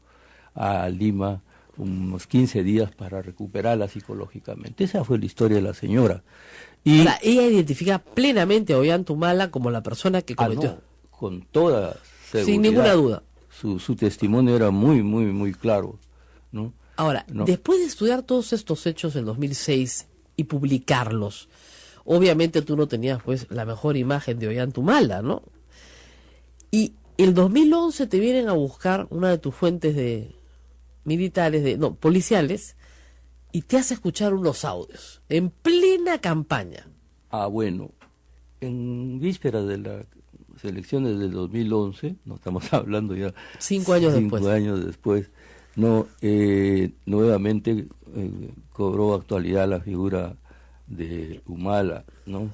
S5: a Lima unos 15 días para recuperarla psicológicamente. Esa fue la historia de la señora. Y
S2: ahora, ella identifica plenamente a Ollantumala como la persona que cometió.
S5: No, con toda seguridad.
S2: Sin ninguna duda.
S5: Su testimonio era muy, muy, muy claro, ¿no?
S2: Ahora, después de estudiar todos estos hechos en 2006 y publicarlos, obviamente tú no tenías pues la mejor imagen de Ollantumala, ¿no? Y el 2011 te vienen a buscar una de tus fuentes policiales, y te hace escuchar unos audios en plena campaña.
S5: Bueno, en vísperas de las elecciones del 2011, no estamos hablando ya
S2: 5 años después.
S5: 5 años después, nuevamente cobró actualidad la figura de Humala, ¿no?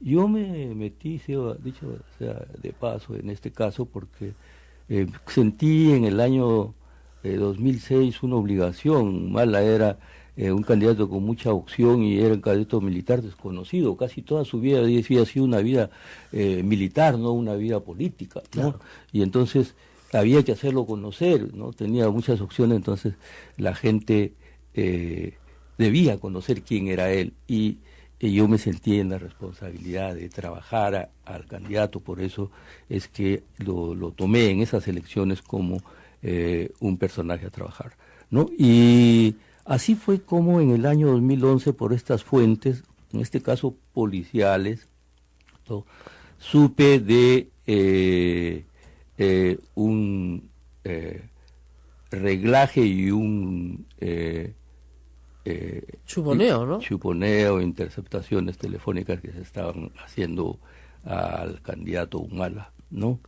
S5: Yo me metí, dicho sea de paso, en este caso porque sentí en el año 2006 una obligación. Humala era un candidato con mucha opción y era un candidato militar desconocido. Casi toda su vida había sido una vida militar, no una vida política, ¿no? Claro. Y entonces había que hacerlo conocer, ¿no? Tenía muchas opciones, entonces la gente debía conocer quién era él. Y yo me sentí en la responsabilidad de trabajar al candidato, por eso es que lo tomé en esas elecciones como un personaje a trabajar, ¿no? Y así fue como en el año 2011, por estas fuentes, en este caso policiales, ¿no?, supe de un reglaje y un
S2: chuponeo, ¿no?
S5: Chuponeo, interceptaciones telefónicas que se estaban haciendo al candidato Humala, ¿no?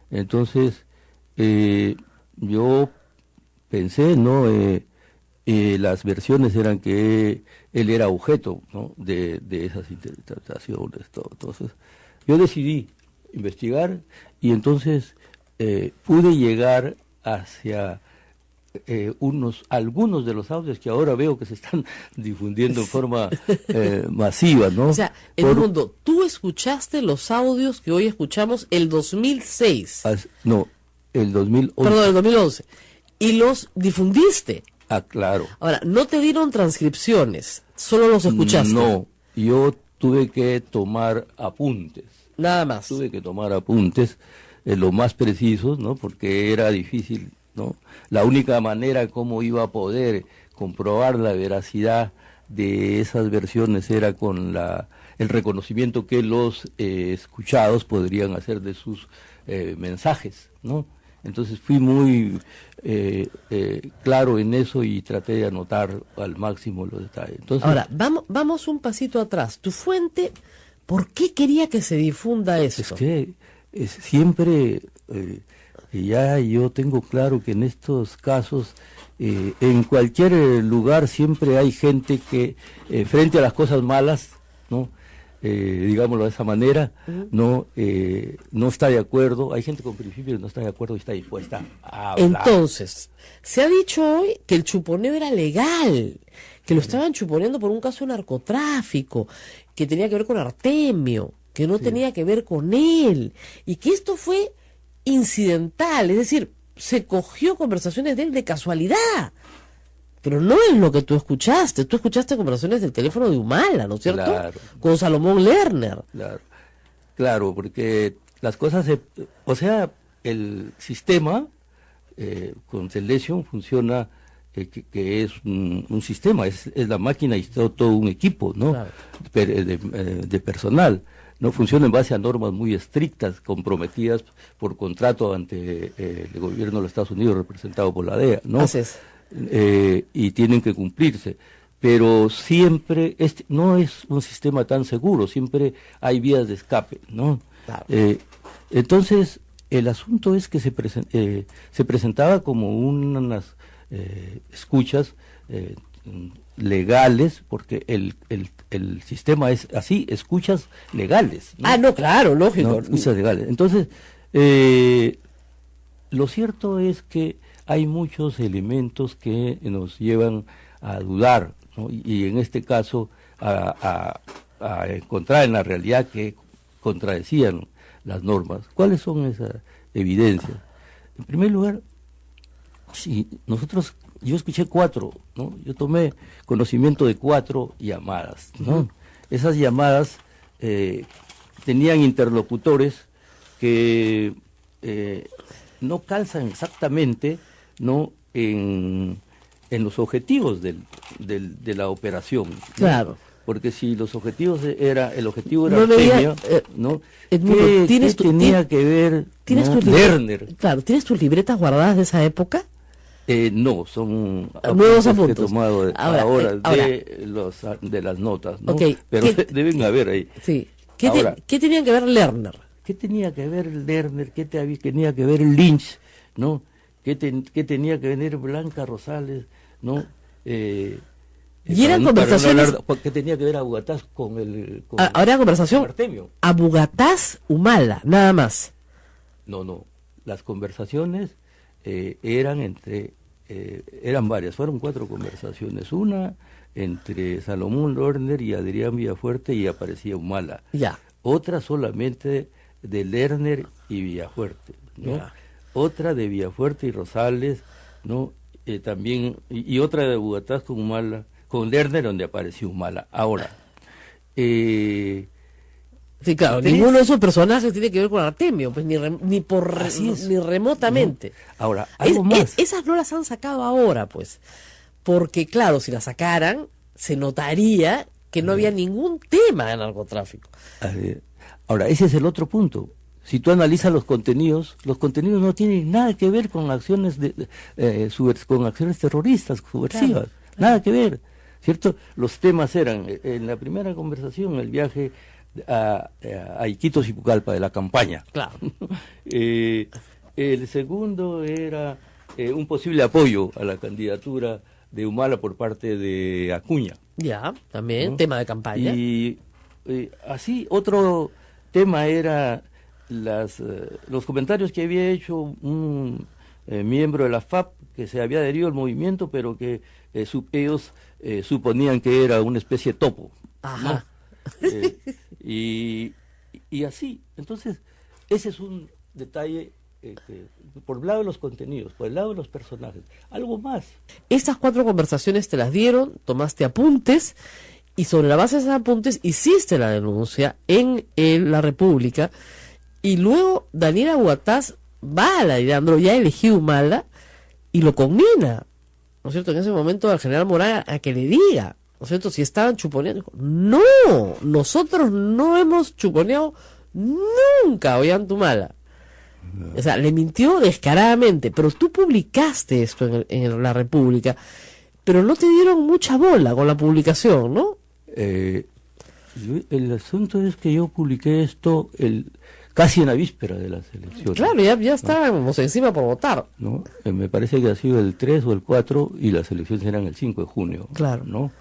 S5: Entonces, yo pensé, ¿no? Las versiones eran que él era objeto, ¿no?, de esas interpretaciones, todo. Entonces, yo decidí investigar y entonces pude llegar hacia algunos de los audios que ahora veo que se están difundiendo en forma masiva, ¿no?
S2: O sea, Edmundo, tú escuchaste los audios que hoy escuchamos el 2006.
S5: No, el 2011.
S2: Perdón, el 2011. Y los difundiste.
S5: Ah, claro.
S2: Ahora, ¿no te dieron transcripciones? ¿Solo los escuchaste?
S5: No, yo tuve que tomar apuntes.
S2: Nada más.
S5: Tuve que tomar apuntes, lo más precisos, ¿no? Porque era difícil, ¿no? La única manera como iba a poder comprobar la veracidad de esas versiones era con el reconocimiento que los escuchados podrían hacer de sus mensajes, ¿no? Entonces fui muy claro en eso y traté de anotar al máximo los detalles. Entonces,
S2: ahora, vamos un pasito atrás. Tu fuente, ¿por qué quería que se difunda eso?
S5: Es que siempre, ya yo tengo claro que en estos casos, en cualquier lugar siempre hay gente que frente a las cosas malas, ¿no? Digámoslo de esa manera, no está de acuerdo. Hay gente con principios que no está de acuerdo y está dispuesta a hablar.
S2: Entonces, se ha dicho hoy que el chuponeo era legal, que lo estaban chuponeando por un caso de narcotráfico, que tenía que ver con Artemio, que no tenía que ver con él, y que esto fue incidental, es decir, se cogió conversaciones de él de casualidad. Pero no es lo que tú escuchaste conversaciones del teléfono de Humala, ¿no es cierto?
S5: Claro.
S2: Con Salomón Lerner.
S5: Claro, porque las cosas, el sistema con Celesium funciona, que es un sistema, es la máquina y todo un equipo, ¿no?
S2: Claro.
S5: De personal. No funciona en base a normas muy estrictas, comprometidas por contrato ante el gobierno de los Estados Unidos representado por la DEA, ¿no?
S2: Así es.
S5: Y tienen que cumplirse, pero siempre no es un sistema tan seguro, siempre hay vías de escape, ¿no?
S2: Claro.
S5: Entonces el asunto es que se presentaba como unas escuchas legales, porque el sistema es así, escuchas legales, ¿no?
S2: Ah, no, claro, lógico.
S5: No, escuchas legales. Entonces lo cierto es que hay muchos elementos que nos llevan a dudar, ¿no? Y en este caso a encontrar en la realidad que contradecían las normas. ¿Cuáles son esas evidencias? En primer lugar, yo escuché 4, ¿no? Yo tomé conocimiento de 4 llamadas, ¿no? Esas llamadas tenían interlocutores que no calzan exactamente, ¿no? en los objetivos de la operación, ¿no?
S2: Claro.
S5: Porque si los objetivos el objetivo era
S2: No
S5: Artemio, ¿no?
S2: Edmundo,
S5: ¿Qué tenía que ver, ¿no? Lerner?
S2: Claro, ¿tienes tus libretas guardadas de esa época?
S5: No, son
S2: nuevos
S5: apuntes
S2: apuntes.
S5: que he tomado ahora de las notas, ¿no?
S2: Okay.
S5: Pero deben haber ahí.
S2: Sí. ¿Qué tenía que ver Lerner?
S5: ¿Qué tenía que ver Lerner? ¿Qué tenía que ver Lynch? ¿No? ¿Qué tenía que ver Blanca Rosales? ¿No?
S2: Y eran conversaciones.
S5: ¿Qué tenía que ver Abugataz con el?
S2: Ahora conversación.
S5: Artemio.
S2: Abugataz Humala, nada más.
S5: No. Las conversaciones eran varias. Fueron 4 conversaciones. Una entre Salomón Lerner y Adrián Villafuerte y aparecía Humala.
S2: Ya.
S5: Otra solamente de Lerner y Villafuerte, ¿no?
S2: Ya.
S5: Otra de Villafuerte y Rosales, ¿no? También, y otra de Abugataz con Humala, con Lerner, donde apareció Humala. Ahora,
S2: sí, claro, ninguno de esos personajes tiene que ver con Artemio, pues ni remotamente.
S5: No. Ahora, algo más.
S2: Esas no las han sacado ahora, pues, porque claro, si las sacaran, se notaría que no había ningún tema de narcotráfico.
S5: Ahora, ese es el otro punto. Si tú analizas los contenidos no tienen nada que ver con acciones con acciones terroristas, subversivas, claro. Nada que ver, ¿cierto? Los temas eran, en la primera conversación, el viaje a Iquitos y Pucallpa de la campaña.
S2: Claro.
S5: El segundo era un posible apoyo a la candidatura de Humala por parte de Acuña.
S2: Ya, también, ¿no? Tema de campaña.
S5: Y así, otro tema era los comentarios que había hecho un miembro de la FAP, que se había adherido al movimiento, pero que ellos suponían que era una especie de topo.
S2: Ajá.
S5: ¿No? Y así. Entonces, ese es un detalle por el lado de los contenidos, por el lado de los personajes. Algo más.
S2: Estas 4 conversaciones te las dieron, tomaste apuntes, y sobre la base de esos apuntes hiciste la denuncia en La República, y luego Daniela Huataz va a la de Andro, ya elegido Humala, y lo combina, ¿no es cierto?, en ese momento al general Moraga a que le diga, ¿no es cierto?, si estaban chuponeando. Dijo, no, nosotros no hemos chuponeado nunca Ollanta-Humala. O sea, le mintió descaradamente, pero tú publicaste esto en La República, pero no te dieron mucha bola con la publicación, ¿no?
S5: El asunto es que yo publiqué esto casi en la víspera de las elecciones.
S2: Claro, ya estábamos encima por votar.
S5: ¿No? Me parece que ha sido el 3 o el 4 y las elecciones eran el 5 de junio.
S2: Claro.
S5: ¿No?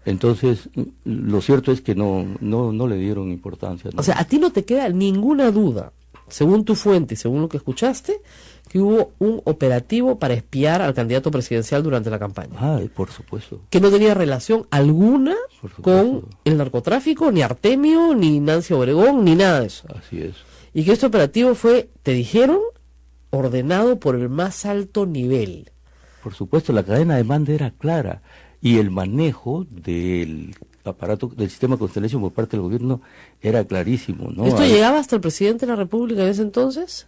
S5: Entonces, lo cierto es que no le dieron importancia, ¿no?
S2: O sea, a ti no te queda ninguna duda, según tu fuente y según lo que escuchaste, que hubo un operativo para espiar al candidato presidencial durante la campaña.
S5: Por supuesto.
S2: Que no tenía relación alguna con el narcotráfico, ni Artemio, ni Nancy Obregón, ni nada de eso.
S5: Así es.
S2: Y que este operativo fue, te dijeron, ordenado por el más alto nivel.
S5: Por supuesto, la cadena de mando era clara. Y el manejo del aparato, del sistema Constellation por parte del gobierno era clarísimo, ¿no?
S2: ¿Esto llegaba hasta el presidente de la República en ese entonces?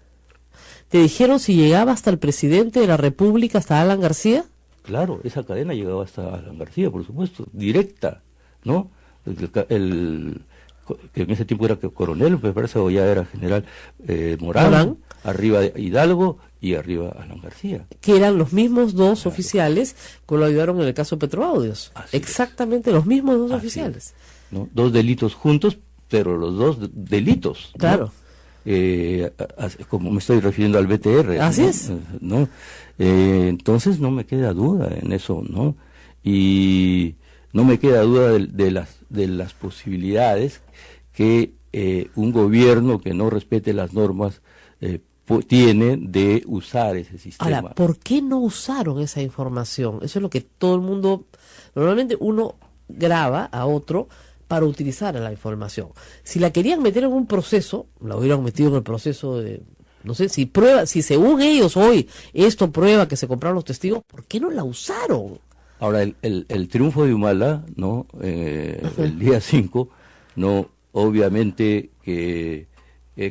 S2: ¿Te dijeron si llegaba hasta el presidente de la República, hasta Alan García?
S5: Claro, esa cadena llegaba hasta Alan García, por supuesto, directa, ¿no? Que en ese tiempo era coronel, me parece, o ya era general Morán, arriba de Hidalgo y arriba Alan García.
S2: Que eran los mismos dos oficiales que lo ayudaron en el caso Petroaudios. Exactamente los mismos dos oficiales.
S5: ¿No? 2 delitos juntos, pero los 2 delitos.
S2: Claro.
S5: ¿No? Como me estoy refiriendo al BTR.
S2: Así
S5: ¿no?
S2: es.
S5: ¿No? Entonces no me queda duda en eso, ¿no? Y no me queda duda de las posibilidades que un gobierno que no respete las normas tiene de usar ese sistema.
S2: Ahora, ¿por qué no usaron esa información? Eso es lo que todo el mundo... Normalmente uno graba a otro para utilizar la información. Si la querían meter en un proceso, la hubieran metido en el proceso de... No sé, si según ellos hoy esto prueba que se compraron los testigos, ¿por qué no la usaron?
S5: Ahora, el triunfo de Humala, ¿no? El día 5, ¿no? Obviamente que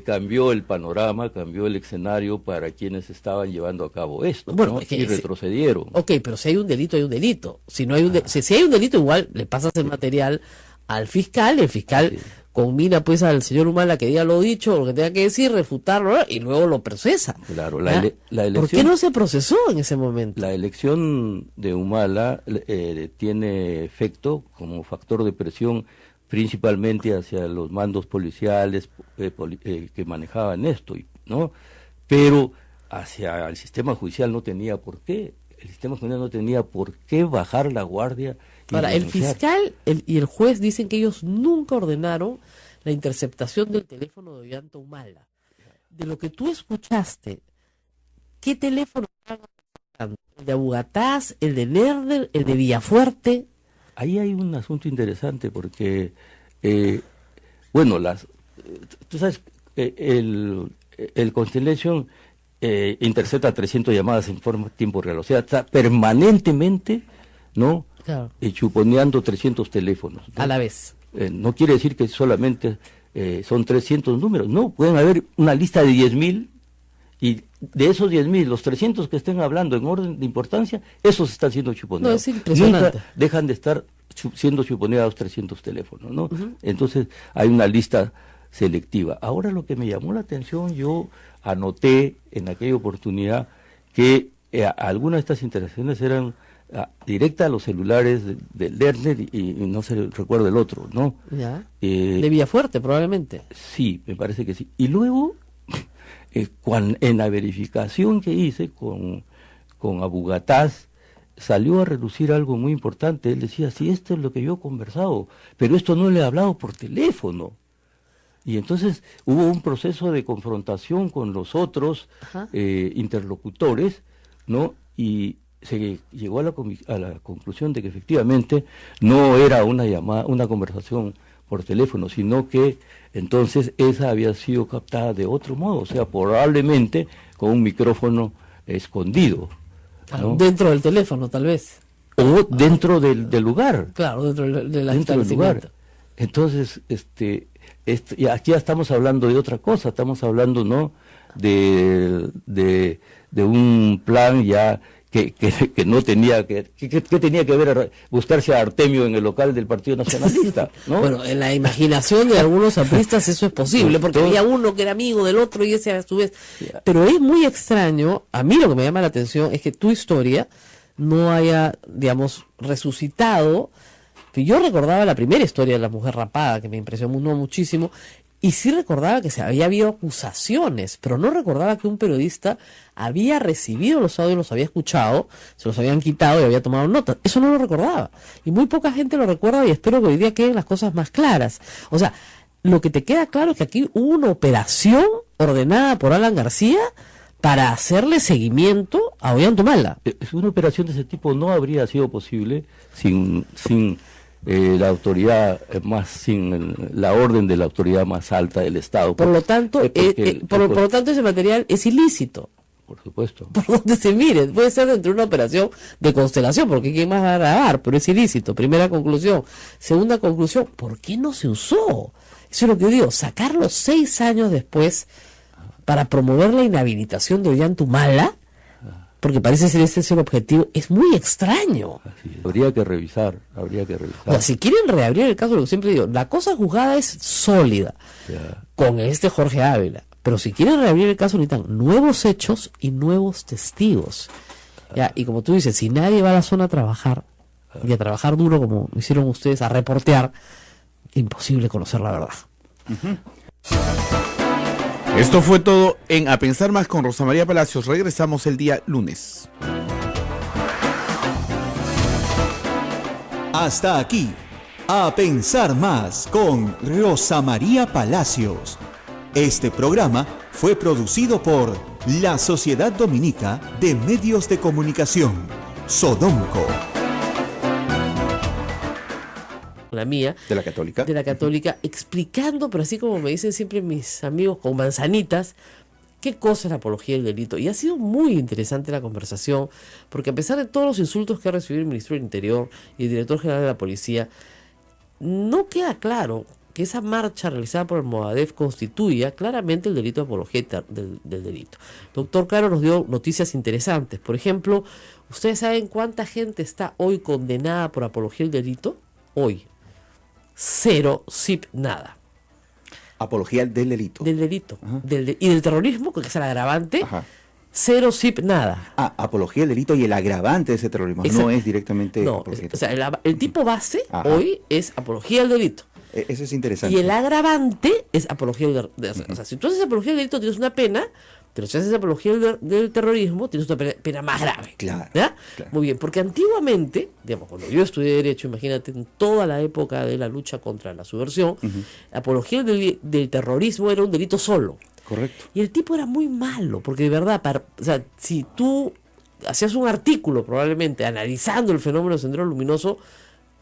S5: cambió el panorama, cambió el escenario para quienes estaban llevando a cabo esto,
S2: bueno,
S5: ¿no?
S2: es que
S5: y retrocedieron.
S2: Ok, pero si hay un delito, hay un delito. Si no hay si hay un delito, igual le pasas el material al fiscal, el fiscal combina pues al señor Humala que diga lo dicho, lo que tenga que decir, refutarlo y luego lo procesa.
S5: Claro, la elección...
S2: ¿Por qué no se procesó en ese momento?
S5: La elección de Humala tiene efecto como factor de presión principalmente hacia los mandos policiales que manejaban esto, ¿no? Pero hacia el sistema judicial no tenía por qué. El sistema judicial no tenía por qué bajar la guardia.
S2: Ahora, el fiscal y el juez dicen que ellos nunca ordenaron la interceptación del teléfono de Ollanta-Humala. De lo que tú escuchaste, ¿qué teléfono estaban usando? ¿El de Abugataz, el de Nerder, el de Villafuerte?
S5: Ahí hay un asunto interesante porque, bueno, tú sabes, el Constellation intercepta 300 llamadas en tiempo real, o sea, está permanentemente, ¿no?
S2: Claro.
S5: Chuponeando 300 teléfonos, ¿no?
S2: A la vez.
S5: No quiere decir que solamente son 300 números, no, pueden haber una lista de 10.000 y de esos 10.000, los 300 que estén hablando en orden de importancia, esos están siendo chuponeados.
S2: No, es impresionante.
S5: Nunca dejan de estar siendo chuponeados 300 teléfonos, ¿no? Entonces hay una lista selectiva. Ahora lo que me llamó la atención, yo anoté en aquella oportunidad que algunas de estas interacciones eran directas a los celulares del Lerner y no se recuerda el otro, ¿no?
S2: Ya. De Villafuerte, probablemente.
S5: Sí, me parece que sí. Y luego, en la verificación que hice con Abugataz, salió a relucir algo muy importante. Él decía, sí, esto es lo que yo he conversado, pero esto no le he hablado por teléfono. Y entonces hubo un proceso de confrontación con los otros interlocutores, ¿no? Y se llegó a la conclusión de que efectivamente no era una conversación por teléfono, sino que entonces esa había sido captada de otro modo, o sea, probablemente con un micrófono escondido, ¿no?
S2: Dentro del teléfono, tal vez.
S5: O dentro del lugar.
S2: Claro, dentro del
S5: lugar. Entonces, y aquí ya estamos hablando de otra cosa, estamos hablando, ¿no?, de un plan ya que no tenía que tenía que ver buscarse a Artemio en el local del Partido Nacionalista, ¿no?
S2: Bueno, en la imaginación de algunos apristas eso es posible, porque había uno que era amigo del otro y ese a su vez. Pero es muy extraño, a mí lo que me llama la atención es que tu historia no haya, digamos, resucitado. Yo recordaba la primera historia de la mujer rapada, que me impresionó muchísimo, y sí recordaba que había habido acusaciones, pero no recordaba que un periodista había recibido los audios, los había escuchado, se los habían quitado y había tomado nota. Eso no lo recordaba. Y muy poca gente lo recuerda, y espero que hoy día queden las cosas más claras. O sea, lo que te queda claro es que aquí hubo una operación ordenada por Alan García para hacerle seguimiento a Ollanta.
S5: Una operación de ese tipo no habría sido posible sin la autoridad sin la orden de la autoridad más alta del Estado.
S2: Por lo tanto, por lo tanto ese material es ilícito.
S5: Por supuesto.
S2: Por donde se mire, puede ser dentro de una operación de constelación, porque ¿quién más va a grabar? Pero es ilícito. Primera conclusión. Segunda conclusión, ¿por qué no se usó? Eso es lo que digo, sacarlo 6 años después para promover la inhabilitación de Ollanta, porque parece ser ese es el objetivo, es muy extraño.
S5: Habría que revisar.
S2: O sea, si quieren reabrir el caso, lo que siempre digo, la cosa juzgada es sólida, con Jorge Ávila, pero si quieren reabrir el caso necesitan nuevos hechos y nuevos testigos. Y como tú dices, si nadie va a la zona a trabajar, y a trabajar duro como hicieron ustedes, a reportear, imposible conocer la verdad.
S6: Esto fue todo en A Pensar Más con Rosa María Palacios. Regresamos el día lunes.
S7: Hasta aquí, A Pensar Más con Rosa María Palacios. Este programa fue producido por la Sociedad Dominica de Medios de Comunicación, Sodomco.
S2: La mía,
S1: de la católica,
S2: explicando, pero así como me dicen siempre mis amigos con manzanitas, qué cosa es la apología del delito. Y ha sido muy interesante la conversación, porque a pesar de todos los insultos que ha recibido el ministro del Interior y el director general de la Policía, no queda claro que esa marcha realizada por el Movadef constituya claramente el delito de apología del delito. Doctor Caro nos dio noticias interesantes. Por ejemplo, ¿ustedes saben cuánta gente está hoy condenada por apología del delito? Hoy. 0, zip, nada.
S1: Apología del delito.
S2: Del delito. Y del terrorismo, que es el agravante. 0, zip, nada.
S1: Apología del delito y el agravante de ese terrorismo. No es directamente.
S2: No, o sea, el tipo base hoy es apología del delito.
S1: Eso es interesante.
S2: Y el agravante es apología del delito. O sea, si tú haces apología del delito tienes una pena, pero si haces apología del terrorismo tienes una pena más grave.
S1: Claro.
S2: Muy bien, porque antiguamente, digamos, cuando yo estudié Derecho, imagínate, en toda la época de la lucha contra la subversión, la apología del terrorismo era un delito solo.
S1: Correcto.
S2: Y el tipo era muy malo, porque de verdad, o sea, si tú hacías un artículo probablemente analizando el fenómeno del Sendero Luminoso,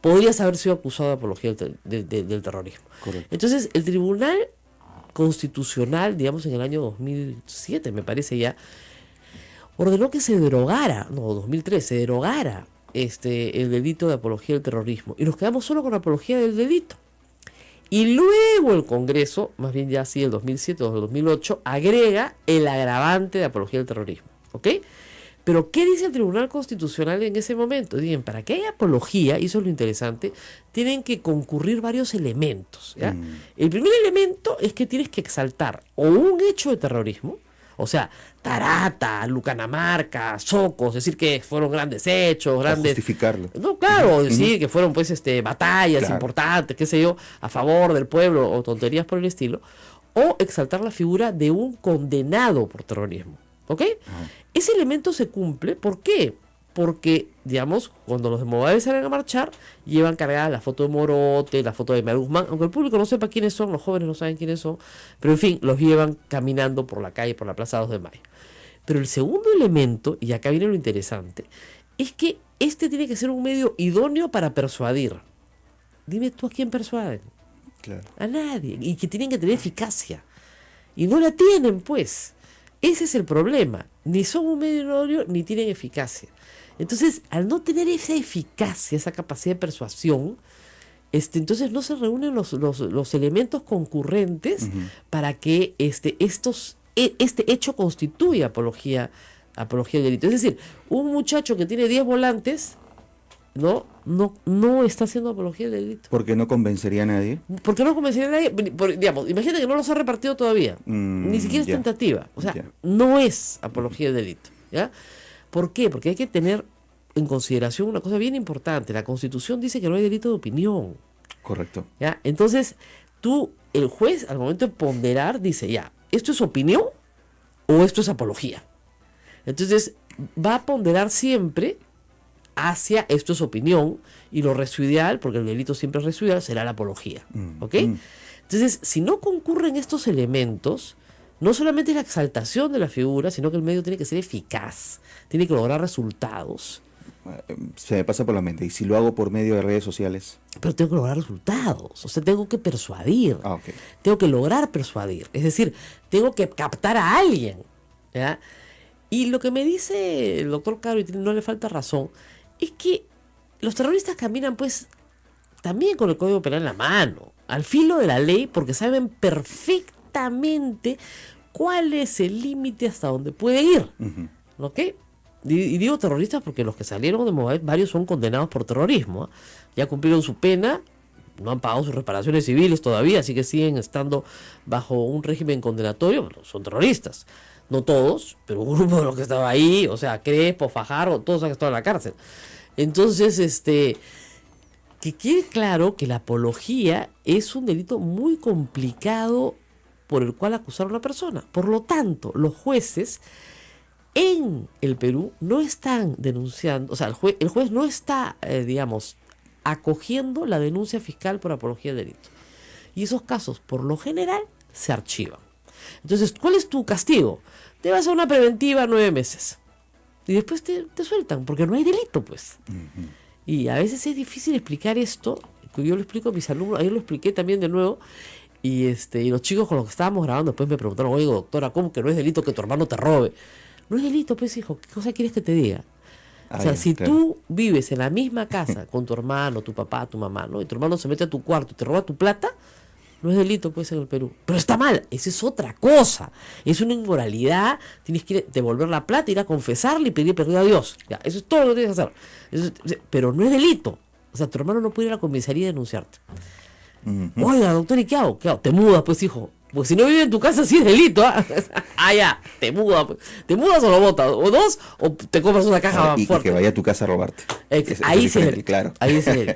S2: podrías haber sido acusado de apología del terrorismo.
S1: Correcto.
S2: Entonces, el Tribunal Constitucional, digamos en el año 2007, me parece ya, ordenó que se derogara, 2003, se derogara el delito de apología del terrorismo. Y nos quedamos solo con apología del delito. Y luego el Congreso, más bien ya así el 2007 o el 2008, agrega el agravante de apología del terrorismo. ¿Ok? Pero ¿qué dice el Tribunal Constitucional en ese momento? Dicen, para que haya apología, y eso es lo interesante, tienen que concurrir varios elementos. ¿Ya? El primer elemento es que tienes que exaltar o un hecho de terrorismo, o sea, Tarata, Lucanamarca, Socos, decir que fueron grandes hechos, grandes...
S1: Justificarlo.
S2: No, claro, decir que fueron pues batallas importantes, qué sé yo, a favor del pueblo o tonterías por el estilo, o exaltar la figura de un condenado por terrorismo. ¿Ok? Ese elemento se cumple, ¿por qué? porque, digamos, cuando los de Movadef salen a marchar, llevan cargada la foto de Morote, la foto de María Guzmán, aunque el público no sepa quiénes son, los jóvenes no saben quiénes son, pero en fin, los llevan caminando por la calle, por la Plaza 2 de Mayo. Pero el segundo elemento, y acá viene lo interesante, es que este tiene que ser un medio idóneo para persuadir. Dime tú a quién persuaden.
S1: Claro.
S2: A nadie. Y que tienen que tener eficacia. Y no la tienen, pues. Ese es el problema. Ni son un medio idóneo, ni tienen eficacia. Entonces, al no tener esa eficacia, esa capacidad de persuasión, entonces no se reúnen los elementos concurrentes para que este hecho constituya apología del delito. Es decir, un muchacho que tiene 10 volantes no está haciendo apología del delito.
S1: ¿Porque no convencería a nadie?
S2: Porque no convencería a nadie. Digamos, imagínate que no los ha repartido todavía. Ni siquiera es tentativa. O sea, no es apología del delito. ¿Ya? ¿Por qué? Porque hay que tener en consideración una cosa bien importante. La Constitución dice que no hay delito de opinión.
S1: Correcto.
S2: ¿Ya? Entonces, el juez, al momento de ponderar, dice, ya, ¿esto es opinión o esto es apología? Entonces, va a ponderar siempre hacia esto es opinión, y lo residual, porque el delito siempre es residual, será la apología. ¿Ok? Entonces, si no concurren estos elementos, no solamente es la exaltación de la figura, sino que el medio tiene que ser eficaz, tiene que lograr resultados.
S1: Se me pasa por la mente, ¿y si lo hago por medio de redes sociales?
S2: Pero tengo que lograr resultados, o sea, tengo que persuadir,
S1: Okay.
S2: Tengo que lograr persuadir, es decir, tengo que captar a alguien, ¿ya? Y lo que me dice el doctor Caro, y no le falta razón, es que los terroristas caminan pues también con el Código Penal en la mano, al filo de la ley, porque saben perfectamente cuál es el límite hasta donde puede ir. ¿Ok? Y digo terroristas porque los que salieron de Movadef, varios son condenados por terrorismo. Ya cumplieron su pena, no han pagado sus reparaciones civiles todavía, así que siguen estando bajo un régimen condenatorio, pero son terroristas. No todos, pero un grupo de los que estaba ahí, o sea, Crespo, Fajardo, todos han estado en la cárcel. Entonces, que quede claro que la apología es un delito muy complicado por el cual acusar a una persona. Por lo tanto, los jueces en el Perú no están denunciando, o sea, el juez no está, digamos, acogiendo la denuncia fiscal por apología de delito. Y esos casos, por lo general, se archivan. Entonces, ¿cuál es tu castigo? Te vas a una preventiva 9 meses. Y después te sueltan, porque no hay delito, pues. Y a veces es difícil explicar esto. Yo lo explico a mis alumnos, ayer lo expliqué también de nuevo. Y los chicos con los que estábamos grabando después me preguntaron, oye, doctora, ¿cómo que no es delito que tu hermano te robe? No es delito, pues, hijo. ¿Qué cosa quieres que te diga? O sea, si tú vives en la misma casa con tu hermano, tu papá, tu mamá, ¿no? Y tu hermano se mete a tu cuarto y te roba tu plata, no es delito, pues, en el Perú. Pero está mal, esa es otra cosa. Es una inmoralidad, tienes que devolver la plata, ir a confesarle y pedir perdón a Dios. Ya, eso es todo lo que tienes que hacer. Pero no es delito. O sea, tu hermano no puede ir a la comisaría y denunciarte. Oiga, doctor, ¿y qué hago? ¿Qué hago? Te mudas, pues, hijo. Porque si no vive en tu casa, sí es delito. Ya, te mudas. Pues. ¿Te mudas o lo botas? ¿O dos? ¿O te compras una caja
S1: y
S2: fuerte?
S1: Y que vaya a tu casa a robarte.
S2: Ahí sí es
S1: claro.
S2: Ahí es delito.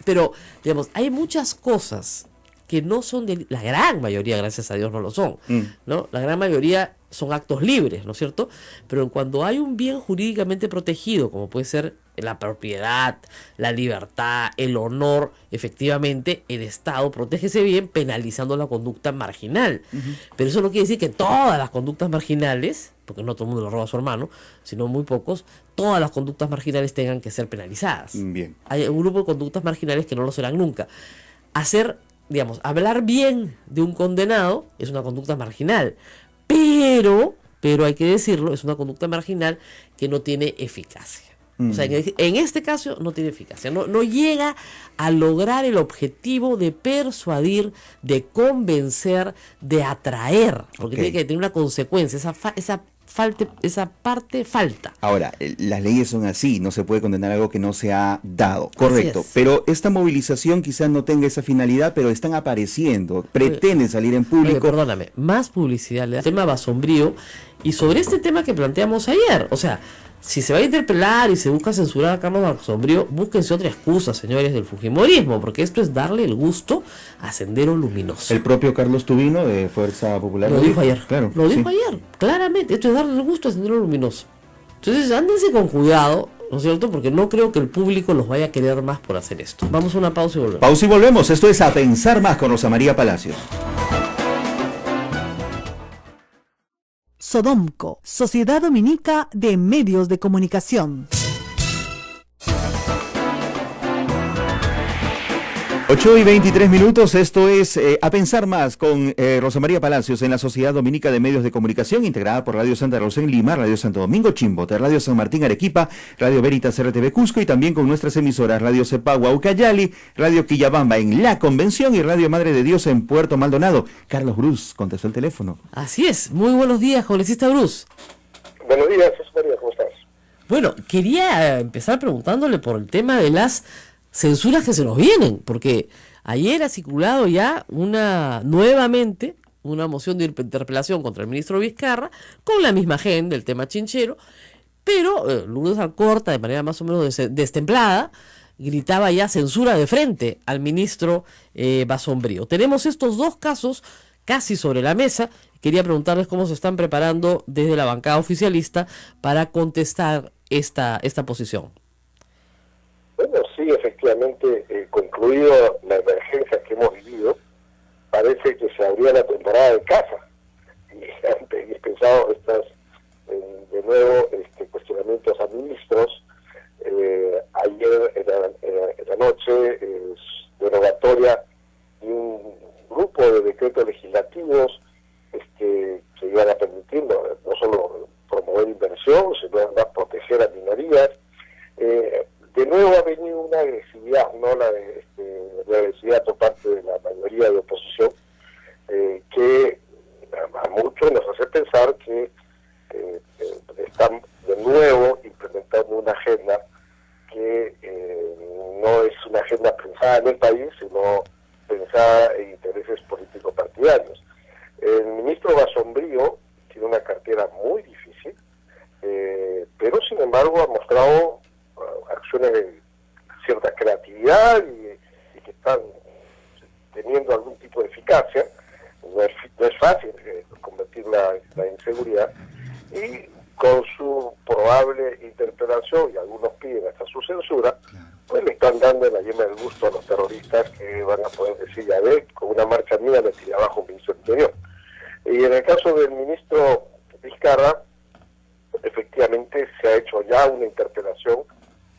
S2: Pero, digamos, hay muchas cosas que no son la gran mayoría, gracias a Dios, no lo son, ¿no? La gran mayoría son actos libres, ¿no es cierto? Pero cuando hay un bien jurídicamente protegido, como puede ser la propiedad, la libertad, el honor, efectivamente, el Estado protege ese bien penalizando la conducta marginal. Pero eso no quiere decir que todas las conductas marginales, porque no todo el mundo le roba a su hermano, sino muy pocos, todas las conductas marginales tengan que ser penalizadas.
S1: Bien.
S2: Hay un grupo de conductas marginales que no lo serán nunca. Digamos, hablar bien de un condenado es una conducta marginal, pero hay que decirlo, es una conducta marginal que no tiene eficacia. O sea, en este caso no tiene eficacia, no llega a lograr el objetivo de persuadir, de convencer, de atraer, porque tiene que tener una consecuencia, esa parte falta.
S1: Ahora, las leyes son así, no se puede condenar algo que no se ha dado, correcto, pero esta movilización quizás no tenga esa finalidad, pero están apareciendo, pretenden salir en público.
S2: Oye, perdóname, más publicidad, el tema va sombrío, y sobre este tema que planteamos ayer, o sea, si se va a interpelar y se busca censurar a Carlos Basombrío, búsquense otra excusa, señores del fujimorismo, porque esto es darle el gusto a Sendero Luminoso.
S1: El propio Carlos Tubino de Fuerza Popular
S2: lo dijo ayer.
S1: Claro,
S2: lo dijo ayer, claramente. Esto es darle el gusto a Sendero Luminoso. Entonces, ándense con cuidado, ¿no es cierto? Porque no creo que el público los vaya a querer más por hacer esto. Vamos a una pausa y volvemos.
S1: Pausa y volvemos. Esto es A Pensar Más con Rosa María Palacios.
S3: Sodomco, Sociedad Dominica de Medios de Comunicación.
S1: 8:23, esto es A Pensar Más con Rosa María Palacios en la Sociedad Dominica de Medios de Comunicación, integrada por Radio Santa Rosa en Lima, Radio Santo Domingo Chimbote, Radio San Martín Arequipa, Radio Veritas RTV Cusco y también con nuestras emisoras Radio Cepagua Ucayali, Radio Quillabamba en La Convención y Radio Madre de Dios en Puerto Maldonado. Carlos Bruce contestó el teléfono.
S2: Así es, muy buenos días, congresista Bruce.
S4: Buenos días, María, ¿cómo estás?
S2: Bueno, quería empezar preguntándole por el tema de las censuras que se nos vienen, porque ayer ha circulado ya nuevamente una moción de interpelación contra el ministro Vizcarra con la misma agenda, el tema chinchero, pero Lourdes Alcorta, de manera más o menos destemplada, gritaba ya censura de frente al ministro Basombrío. Tenemos estos dos casos casi sobre la mesa. Quería preguntarles cómo se están preparando desde la bancada oficialista para contestar esta posición.
S4: Bueno, sí, efectivamente, concluido la emergencia que hemos vivido, parece que se abría la temporada de caza. Y han dispensado de nuevo cuestionamientos a ministros. Ayer en la noche, derogatoria de un grupo de decretos legislativos que iban a permitir no solo promover inversión, sino además proteger a minorías. De nuevo ha venido una agresividad, no la agresividad por parte de la mayoría de oposición, que a muchos nos hace pensar que están de nuevo implementando una agenda que no es una agenda pensada en el país, sino pensada en intereses políticos partidarios. El ministro Basombrío tiene una cartera muy difícil, pero sin embargo ha mostrado acciones de cierta creatividad y que están teniendo algún tipo de eficacia. No es fácil combatir la inseguridad, y con su probable interpelación, y algunos piden hasta su censura, pues le están dando la yema del gusto a los terroristas, que van a poder decir, ya ve, con una marcha mía le tiré abajo un ministro del Interior. Y en el caso del ministro Vizcarra, efectivamente se ha hecho ya una interpelación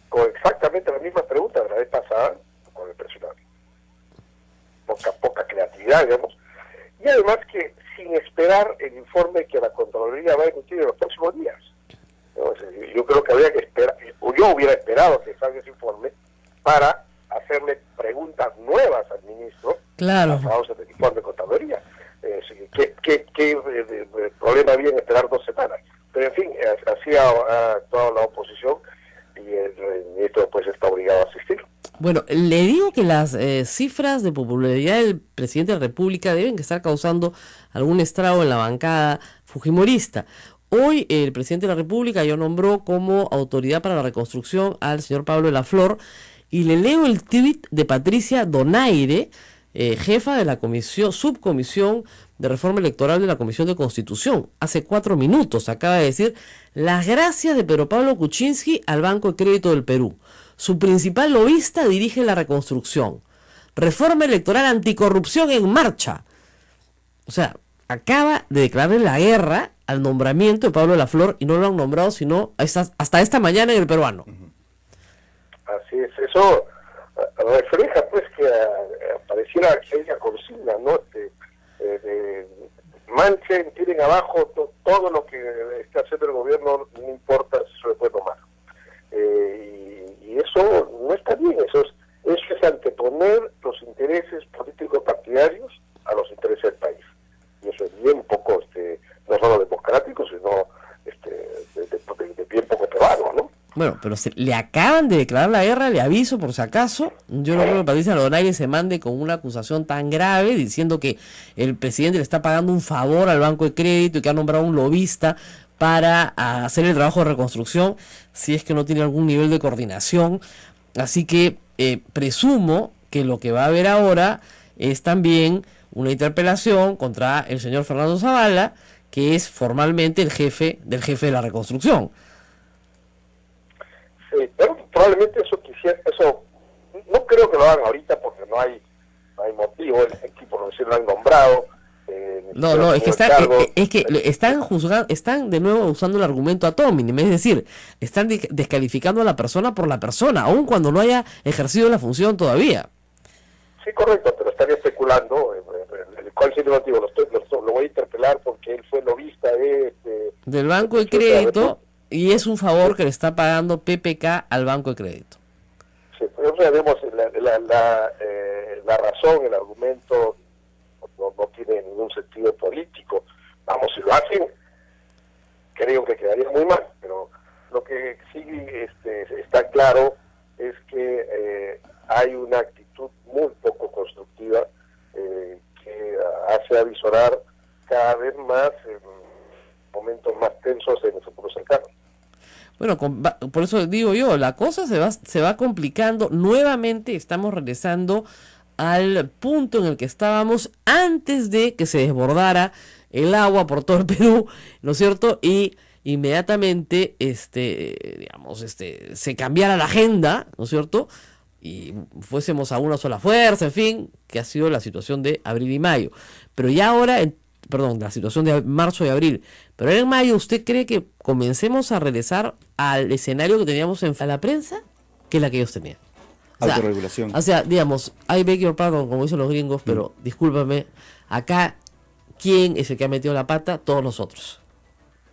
S4: con exactamente la misma pregunta de la vez pasada, con el presionado. Poca creatividad, digamos. Y además que sin esperar el informe que la Contraloría va a emitir en los próximos días. Yo creo que habría que esperar, o yo hubiera esperado que salga ese informe para hacerle preguntas nuevas al ministro,
S2: claro,
S4: basados en el informe de Contraloría. ¿Qué problema había en esperar 2 semanas? Pero en fin, así ha actuado la oposición, y el ministro pues está obligado a asistir.
S2: Bueno, le digo que las cifras de popularidad del presidente de la República deben estar causando algún estrago en la bancada fujimorista. Hoy el presidente de la República ya nombró como autoridad para la reconstrucción al señor Pablo de la Flor, y le leo el tuit de Patricia Donaire, jefa de la subcomisión de reforma electoral de la Comisión de Constitución. Hace 4 minutos acaba de decir: las gracias de Pedro Pablo Kuczynski al Banco de Crédito del Perú. Su principal lobista dirige la reconstrucción. Reforma electoral anticorrupción en marcha. O sea, acaba de declarar la guerra al nombramiento de Pablo de la Flor, y no lo han nombrado sino hasta esta mañana en El Peruano.
S4: Así es, eso refleja pues que pareciera aquella consigna, ¿no? Manchen, tiren abajo todo lo que está haciendo el gobierno, no importa si eso es bueno o malo. Y eso no está bien, eso es anteponer los intereses políticos partidarios a los intereses del país. Y eso es bien poco, no solo democrático, sino de bien poco peruano, ¿no?
S2: Bueno, pero le acaban de declarar la guerra, le aviso por si acaso. Yo no creo que Patricia Donaire se mande con una acusación tan grave diciendo que el presidente le está pagando un favor al Banco de Crédito y que ha nombrado un lobista para hacer el trabajo de reconstrucción, si es que no tiene algún nivel de coordinación. Así que presumo que lo que va a haber ahora es también una interpelación contra el señor Fernando Zavala, que es formalmente el jefe de la reconstrucción.
S4: Sí, Pero probablemente eso no creo que lo hagan ahorita porque no hay motivo, el equipo no lo han nombrado.
S2: No, es que están de nuevo usando el argumento ad hominem, es decir, están descalificando a la persona por la persona, aun cuando no haya ejercido la función todavía.
S4: Sí, correcto, pero están especulando. ¿Cuál es el motivo? Lo voy a interpelar porque él fue lobista
S2: del Banco de Crédito y es un favor que le está pagando PPK al Banco de Crédito.
S4: Sí, pero vemos la razón, el argumento no tiene ningún sentido político. Vamos, si lo hacen, creo que quedaría muy mal, pero lo que sí está claro es que hay una actitud muy poco constructiva que hace avisorar cada vez más en momentos más tensos en el futuro cercano.
S2: Bueno, por eso digo yo, la cosa se va complicando. Nuevamente estamos regresando al punto en el que estábamos antes de que se desbordara el agua por todo el Perú, ¿no es cierto? Y inmediatamente se cambiara la agenda, ¿no es cierto? Y fuésemos a una sola fuerza, en fin, que ha sido la situación de abril y mayo. Pero ya ahora, la situación de marzo y abril. Pero en mayo, ¿usted cree que comencemos a regresar al escenario que teníamos en la prensa, que es la que ellos tenían?
S1: Autorregulación.
S2: O sea, digamos, I beg your pardon, como dicen los gringos, pero discúlpame, acá, ¿quién es el que ha metido la pata? Todos nosotros.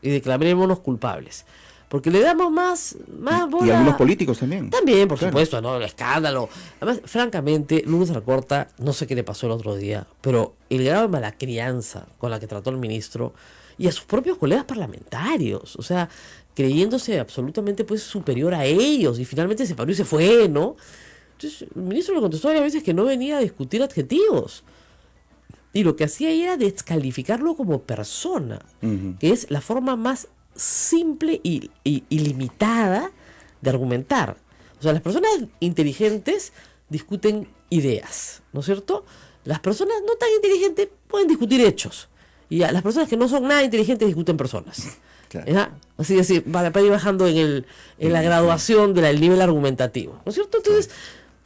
S2: Y declarémonos culpables. Porque le damos más bola.
S1: Y algunos políticos también.
S2: También, por supuesto, ¿no? El escándalo. Además, francamente, Lourdes Alcorta, no sé qué le pasó el otro día, pero el grado de mala crianza con la que trató el ministro y a sus propios colegas parlamentarios, o sea, creyéndose absolutamente pues superior a ellos, y finalmente se paró y se fue, ¿no? Entonces, el ministro le contestó varias veces que no venía a discutir adjetivos. Y lo que hacía era descalificarlo como persona, que es la forma más simple y limitada de argumentar. O sea, las personas inteligentes discuten ideas, ¿no es cierto? Las personas no tan inteligentes pueden discutir hechos. Y las personas que no son nada inteligentes discuten personas. Claro. Así, para ir bajando en la graduación del nivel argumentativo, ¿no es cierto? Entonces,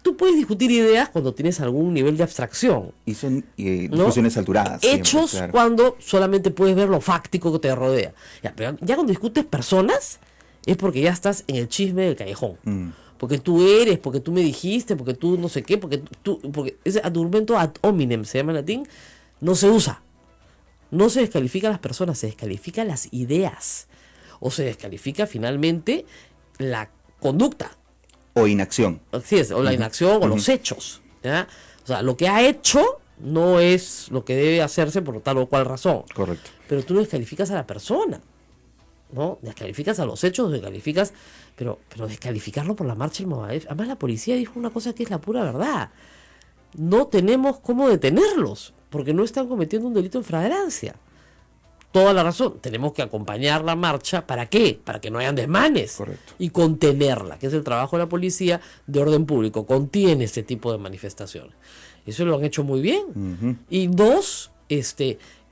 S2: tú puedes discutir ideas cuando tienes algún nivel de abstracción.
S1: Y son discusiones saturadas.
S2: Hechos siempre, claro. Cuando solamente puedes ver lo fáctico que te rodea. Pero ya cuando discutes personas, es porque ya estás en el chisme del callejón. Porque tú eres, porque tú me dijiste, porque tú no sé qué, porque ese argumento ad hominem, se llama en latín, no se usa. No se descalifica a las personas, se descalifica las ideas. O se descalifica finalmente la conducta.
S1: O inacción.
S2: Así es, o la inacción o los hechos. ¿Ya? O sea, lo que ha hecho no es lo que debe hacerse por tal o cual razón.
S1: Correcto.
S2: Pero tú no descalificas a la persona, ¿no? Descalificas a los hechos, descalificas, pero descalificarlo por la marcha del Movadef. Además, la policía dijo una cosa que es la pura verdad. No tenemos cómo detenerlos, porque no están cometiendo un delito en flagrancia. Toda la razón. Tenemos que acompañar la marcha. ¿Para qué? Para que no hayan desmanes.
S1: Correcto. Y
S2: contenerla, que es el trabajo de la policía de orden público. Contiene este tipo de manifestaciones. Eso lo han hecho muy bien. Y dos,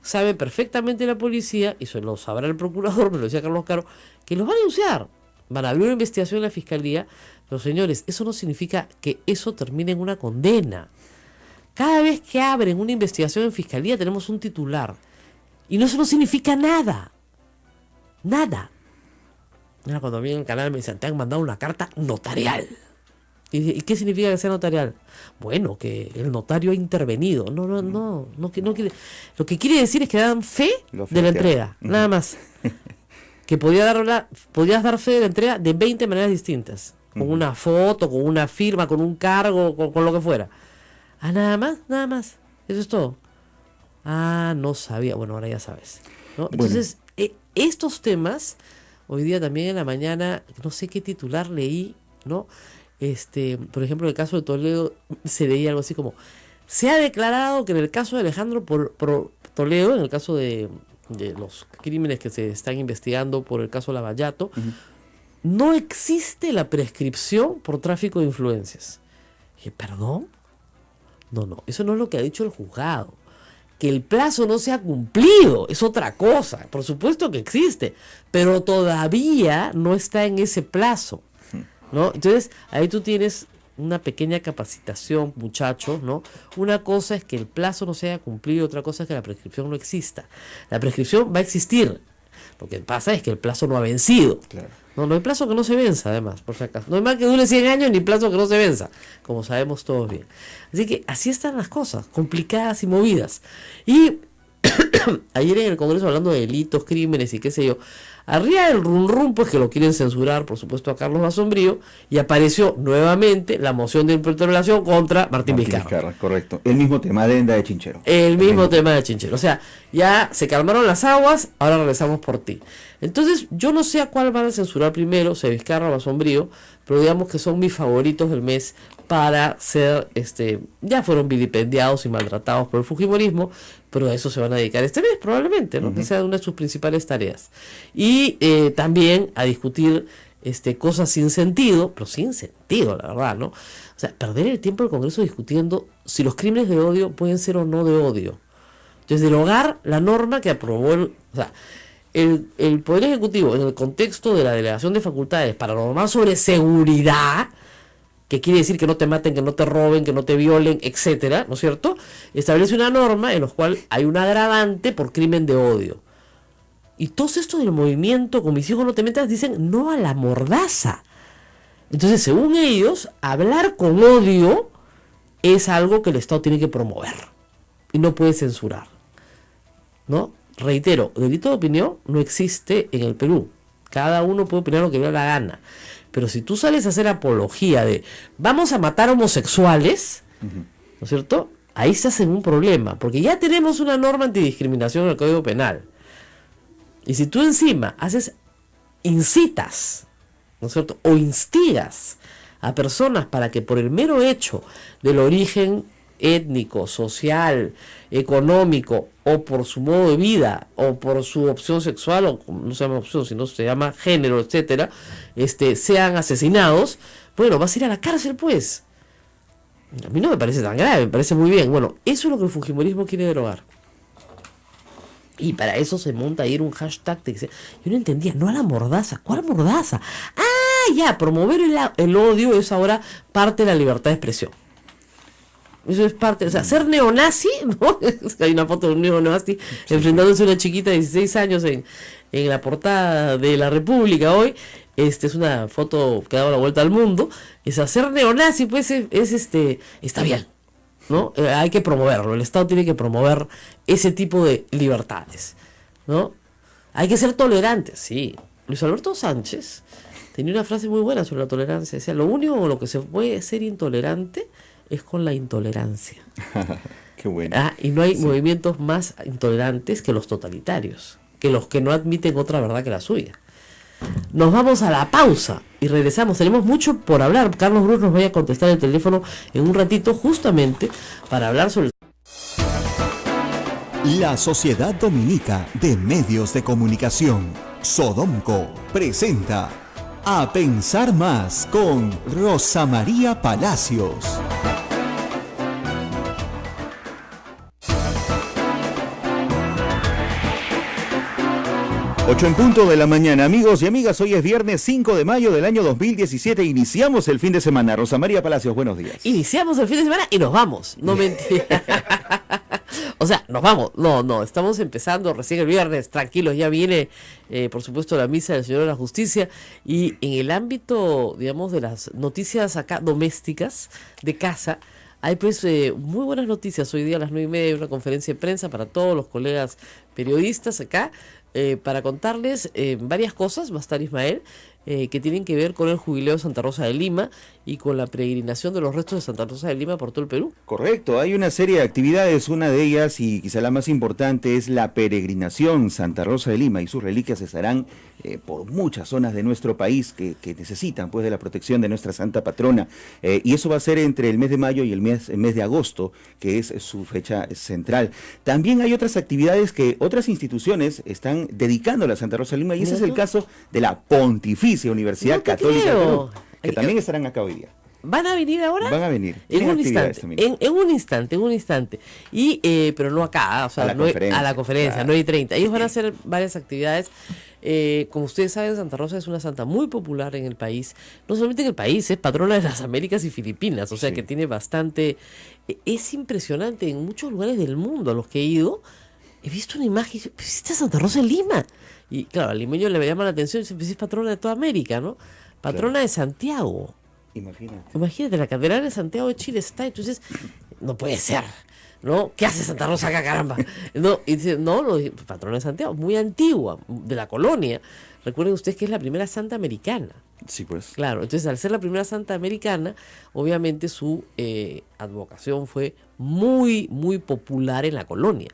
S2: sabe perfectamente la policía, y eso lo sabrá el procurador, me lo decía Carlos Caro, que los van a denunciar. Van a abrir una investigación en la fiscalía. Pero señores, eso no significa que eso termine en una condena. Cada vez que abren una investigación en fiscalía tenemos un titular. Y eso no significa nada. Nada. Ahora, cuando vi en el canal me dicen, te han mandado una carta notarial. ¿Y qué significa que sea notarial? Bueno, que el notario ha intervenido. No quiere. Lo que quiere decir es que dan fe de la entrega. Nada más. Que podías dar fe de la entrega de 20 maneras distintas. Con una foto, con una firma, con un cargo, con lo que fuera. Nada más. Eso es todo. No sabía. Bueno, ahora ya sabes, ¿no? Entonces, estos temas, hoy día también en la mañana, no sé qué titular leí, ¿no? Por ejemplo, en el caso de Toledo, se leía algo así como, se ha declarado que en el caso de Alejandro Toledo, en el caso de los crímenes que se están investigando por el caso Lavallato, no existe la prescripción por tráfico de influencias. Y, ¿perdón? No, eso no es lo que ha dicho el juzgado. Que el plazo no se ha cumplido es otra cosa. Por supuesto que existe, pero todavía no está en ese plazo, ¿no? Entonces, ahí tú tienes una pequeña capacitación, muchachos, ¿no? Una cosa es que el plazo no se haya cumplido, otra cosa es que la prescripción no exista. La prescripción va a existir. Lo que pasa es que el plazo no ha vencido.
S1: Claro.
S2: No hay plazo que no se venza, además, por si acaso. No hay más que dure 100 años ni plazo que no se venza, como sabemos todos bien. Así que así están las cosas, complicadas y movidas. Y ayer en el Congreso, hablando de delitos, crímenes y qué sé yo, arriba del rum pues que lo quieren censurar, por supuesto, a Carlos Basombrío, y apareció nuevamente la moción de interpelación contra Martín Vizcarra.
S1: Correcto. El mismo tema de Enda de Chinchero.
S2: El mismo tema de Chinchero. O sea, ya se calmaron las aguas, ahora regresamos por ti. Entonces, yo no sé a cuál van a censurar primero, si a Vizcarra o Basombrío, pero digamos que son mis favoritos del mes para ser, ya fueron vilipendiados y maltratados por el fujimorismo, pero a eso se van a dedicar este mes probablemente, ¿no? Que sea una de sus principales tareas. Y también a discutir cosas sin sentido, pero sin sentido, la verdad, ¿no? O sea, perder el tiempo del Congreso discutiendo si los crímenes de odio pueden ser o no de odio. Entonces, derogar la norma que aprobó el Poder Ejecutivo en el contexto de la delegación de facultades para normar sobre seguridad, que quiere decir que no te maten, que no te roben, que no te violen, etcétera, ¿no es cierto? Establece una norma en la cual hay un agravante por crimen de odio. Y todos estos del movimiento Con mis hijos no te metas dicen no a la mordaza. Entonces, según ellos, hablar con odio es algo que el Estado tiene que promover y no puede censurar, ¿no? Reitero, delito de opinión no existe en el Perú. Cada uno puede opinar lo que le dé la gana. Pero si tú sales a hacer apología de vamos a matar homosexuales, ¿no es cierto? Ahí estás en un problema, porque ya tenemos una norma antidiscriminación en el Código Penal. Y si tú encima incitas, ¿no es cierto? O instigas a personas para que por el mero hecho del origen étnico, social, económico, o por su modo de vida, o por su opción sexual, o no se llama opción, sino se llama género, etcétera, sean asesinados, bueno, vas a ir a la cárcel, pues. A mí no me parece tan grave, me parece muy bien. Bueno, eso es lo que el fujimorismo quiere derogar. Y para eso se monta ayer un hashtag que dice, yo no entendía, no a la mordaza, ¿cuál mordaza? Ah, ya, promover el odio es ahora parte de la libertad de expresión. Eso es parte, o sea, ser neonazi, ¿no? Hay una foto de un neonazi enfrentándose a una chiquita de 16 años en la portada de La República hoy. Es una foto que ha dado la vuelta al mundo. Es ser neonazi, pues está bien, ¿no? Hay que promoverlo, el Estado tiene que promover ese tipo de libertades, ¿no? Hay que ser tolerantes, sí. Luis Alberto Sánchez tenía una frase muy buena sobre la tolerancia. Decía, lo único con lo que se puede ser intolerante es con la intolerancia.
S1: Qué bueno.
S2: Y no hay movimientos más intolerantes que los totalitarios, que los que no admiten otra verdad que la suya. Nos vamos a la pausa y regresamos. Tenemos mucho por hablar. Carlos Bruce nos va a contestar el teléfono en un ratito, justamente para hablar sobre
S7: La Sociedad Dominica de Medios de Comunicación, Sodomco, presenta A Pensar Más con Rosa María Palacios.
S1: 8 en punto de la mañana, amigos y amigas. Hoy es viernes 5 de mayo del año 2017. Iniciamos el fin de semana. Rosa María Palacios, buenos días.
S2: Iniciamos el fin de semana y nos vamos. No mentira. O sea, nos vamos. No, estamos empezando recién el viernes. Tranquilos, ya viene, por supuesto, la misa del Señor de la Justicia. Y en el ámbito, digamos, de las noticias acá domésticas de casa, hay pues muy buenas noticias. Hoy día a las 9:30 hay una conferencia de prensa para todos los colegas periodistas acá, para contarles varias cosas. Va a estar Ismael, que tienen que ver con el jubileo de Santa Rosa de Lima y con la peregrinación de los restos de Santa Rosa de Lima por todo el Perú.
S1: Correcto, hay una serie de actividades. Una de ellas, y quizá la más importante, es la peregrinación Santa Rosa de Lima, y sus reliquias estarán por muchas zonas de nuestro país que necesitan pues de la protección de nuestra santa patrona, y eso va a ser entre el mes de mayo y el mes de agosto, que es su fecha central. También hay otras actividades que otras instituciones están dedicando a la Santa Rosa de Lima, y ese es el caso de la Pontificia Universidad Católica del Perú, que también estarán acá hoy día.
S2: ¿Van a venir ahora?
S1: Van a venir.
S2: En un instante. Y, pero no acá, o sea, a la conferencia, 9:30. Ellos van a hacer varias actividades. Como ustedes saben, Santa Rosa es una santa muy popular en el país. No solamente en el país, es patrona de las Américas y Filipinas, o sea que tiene bastante... Es impresionante, en muchos lugares del mundo a los que he ido, he visto una imagen, ¿viste a Santa Rosa en Lima? Y claro, al limeño le llama la atención, dice, pues es patrona de toda América, ¿no? Patrona de Santiago. Imagínate, la Catedral de Santiago de Chile está, entonces, no puede ser, ¿no? ¿Qué hace Santa Rosa acá, caramba? No, y dice, no, patrona de Santiago, muy antigua, de la colonia. Recuerden ustedes que es la primera santa americana.
S1: Sí, pues.
S2: Claro, entonces al ser la primera santa americana, obviamente su advocación fue muy, muy popular en la colonia.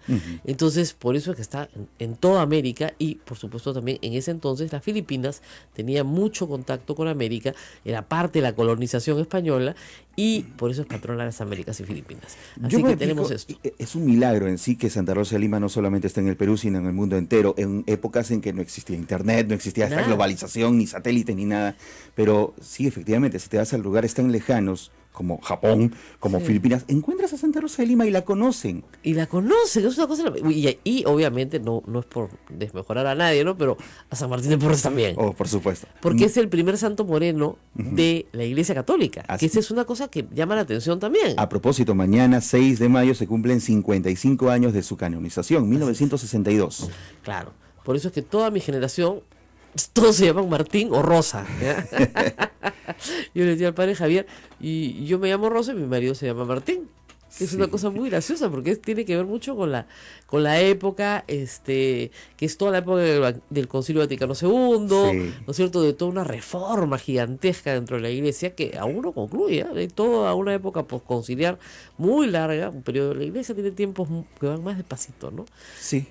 S2: Entonces, por eso es que está en toda América y, por supuesto, también en ese entonces las Filipinas tenían mucho contacto con América, era parte de la colonización española y por eso es patrona de las Américas y Filipinas. Así que tenemos esto.
S1: Es un milagro en sí que Santa Rosa de Lima no solamente está en el Perú, sino en el mundo entero, en épocas en que no existía internet, no existía esta globalización, ni satélites, ni nada. Pero sí, efectivamente, si te vas a lugares tan lejanos como Japón, como Filipinas, encuentras a Santa Rosa de Lima y la conocen.
S2: Y la conocen, es una cosa... Y obviamente no es por desmejorar a nadie, ¿no? Pero a San Martín de Porres también.
S1: Oh, por supuesto.
S2: Porque es el primer santo moreno de la Iglesia Católica. Que esa es una cosa que llama la atención también.
S1: A propósito, mañana 6 de mayo se cumplen 55 años de su canonización, 1962.
S2: Claro, por eso es que toda mi generación... Todos se llaman Martín o Rosa. Yo le decía al padre Javier, y yo me llamo Rosa y mi marido se llama Martín. Es una cosa muy graciosa porque tiene que ver mucho con la época, que es toda la época del Concilio Vaticano II, ¿no es cierto? De toda una reforma gigantesca dentro de la Iglesia que aún no concluye, hay toda una época posconciliar muy larga, un periodo de la Iglesia tiene tiempos que van más despacito, ¿no?
S1: Sí.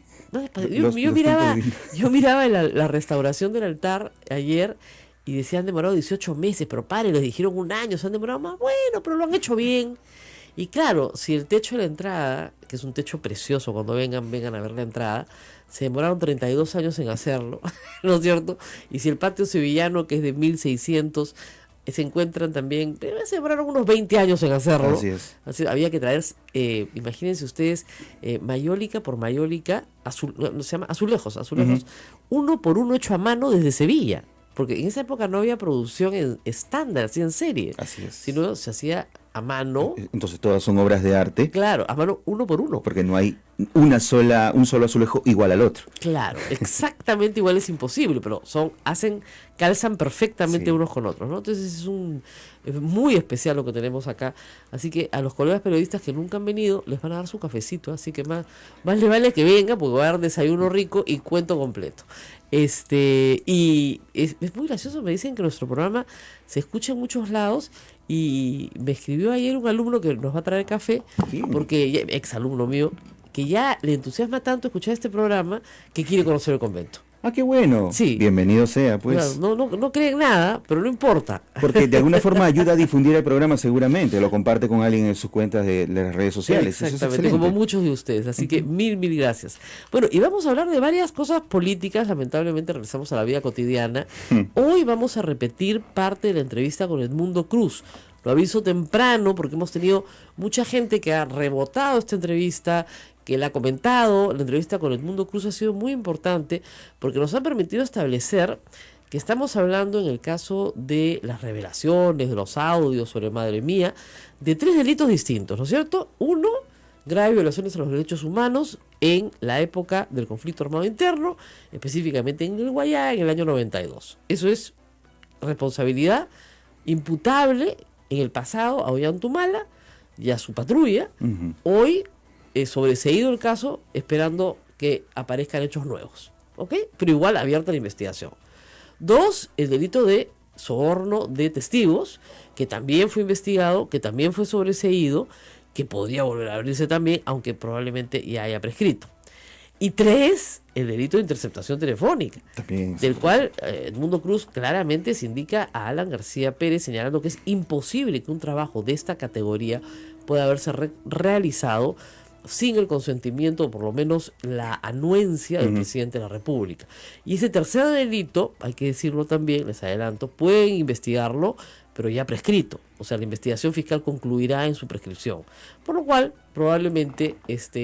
S2: Yo miraba la restauración del altar ayer y decía, han demorado 18 meses, pero les dijeron un año, se han demorado más, bueno, pero lo han hecho bien. Y claro, si el techo de la entrada, que es un techo precioso, cuando vengan a ver la entrada, se demoraron 32 años en hacerlo, ¿no es cierto? Y si el patio sevillano, que es de 1600, se encuentran también, se demoraron unos 20 años en hacerlo.
S1: Así es.
S2: Así, había que traer, imagínense ustedes, mayólica por mayólica, se llama azulejos, uno por uno hecho a mano desde Sevilla, porque en esa época no había producción estándar, así en serie.
S1: Así es.
S2: Sino se hacía a mano.
S1: Entonces todas son obras de arte.
S2: Claro, a mano uno por uno.
S1: Porque no hay un solo azulejo igual al otro.
S2: Claro, exactamente igual es imposible, pero calzan perfectamente unos con otros, ¿no? Entonces es muy especial lo que tenemos acá. Así que a los colegas periodistas que nunca han venido, les van a dar su cafecito, así que más les vale que vengan, porque va a dar desayuno rico y cuento completo. Y es muy gracioso, me dicen que nuestro programa se escucha en muchos lados. Y me escribió ayer un alumno que nos va a traer café, porque exalumno mío, que ya le entusiasma tanto escuchar este programa que quiere conocer el convento.
S1: Ah, qué bueno.
S2: Sí.
S1: Bienvenido sea, pues.
S2: Claro, no creen nada, pero no importa.
S1: Porque de alguna forma ayuda a difundir el programa seguramente, lo comparte con alguien en sus cuentas de las redes sociales.
S2: Exactamente, como muchos de ustedes. Así que mil gracias. Bueno, y vamos a hablar de varias cosas políticas, lamentablemente regresamos a la vida cotidiana. Hoy vamos a repetir parte de la entrevista con Edmundo Cruz. Lo aviso temprano porque hemos tenido mucha gente que ha rebotado esta entrevista, que la ha comentado. La entrevista con Edmundo Cruz ha sido muy importante porque nos ha permitido establecer que estamos hablando, en el caso de las revelaciones, de los audios sobre Madre Mía, de 3 delitos distintos, ¿no es cierto? Uno, graves violaciones a los derechos humanos en la época del conflicto armado interno, específicamente en el Guayá, en el año 92. Eso es responsabilidad imputable en el pasado a Ollantumala y a su patrulla. Hoy sobreseído el caso, esperando que aparezcan hechos nuevos, ¿ok? Pero igual abierta la investigación. 2, el delito de soborno de testigos, que también fue investigado, que también fue sobreseído, que podría volver a abrirse también, aunque probablemente ya haya prescrito. Y 3, el delito de interceptación telefónica, también, del cual Edmundo Cruz claramente se indica a Alan García Pérez, señalando que es imposible que un trabajo de esta categoría pueda haberse realizado sin el consentimiento, o por lo menos la anuencia del presidente de la República. Y ese tercer delito, hay que decirlo también, les adelanto, pueden investigarlo pero ya prescrito. O sea, la investigación fiscal concluirá en su prescripción. Por lo cual, probablemente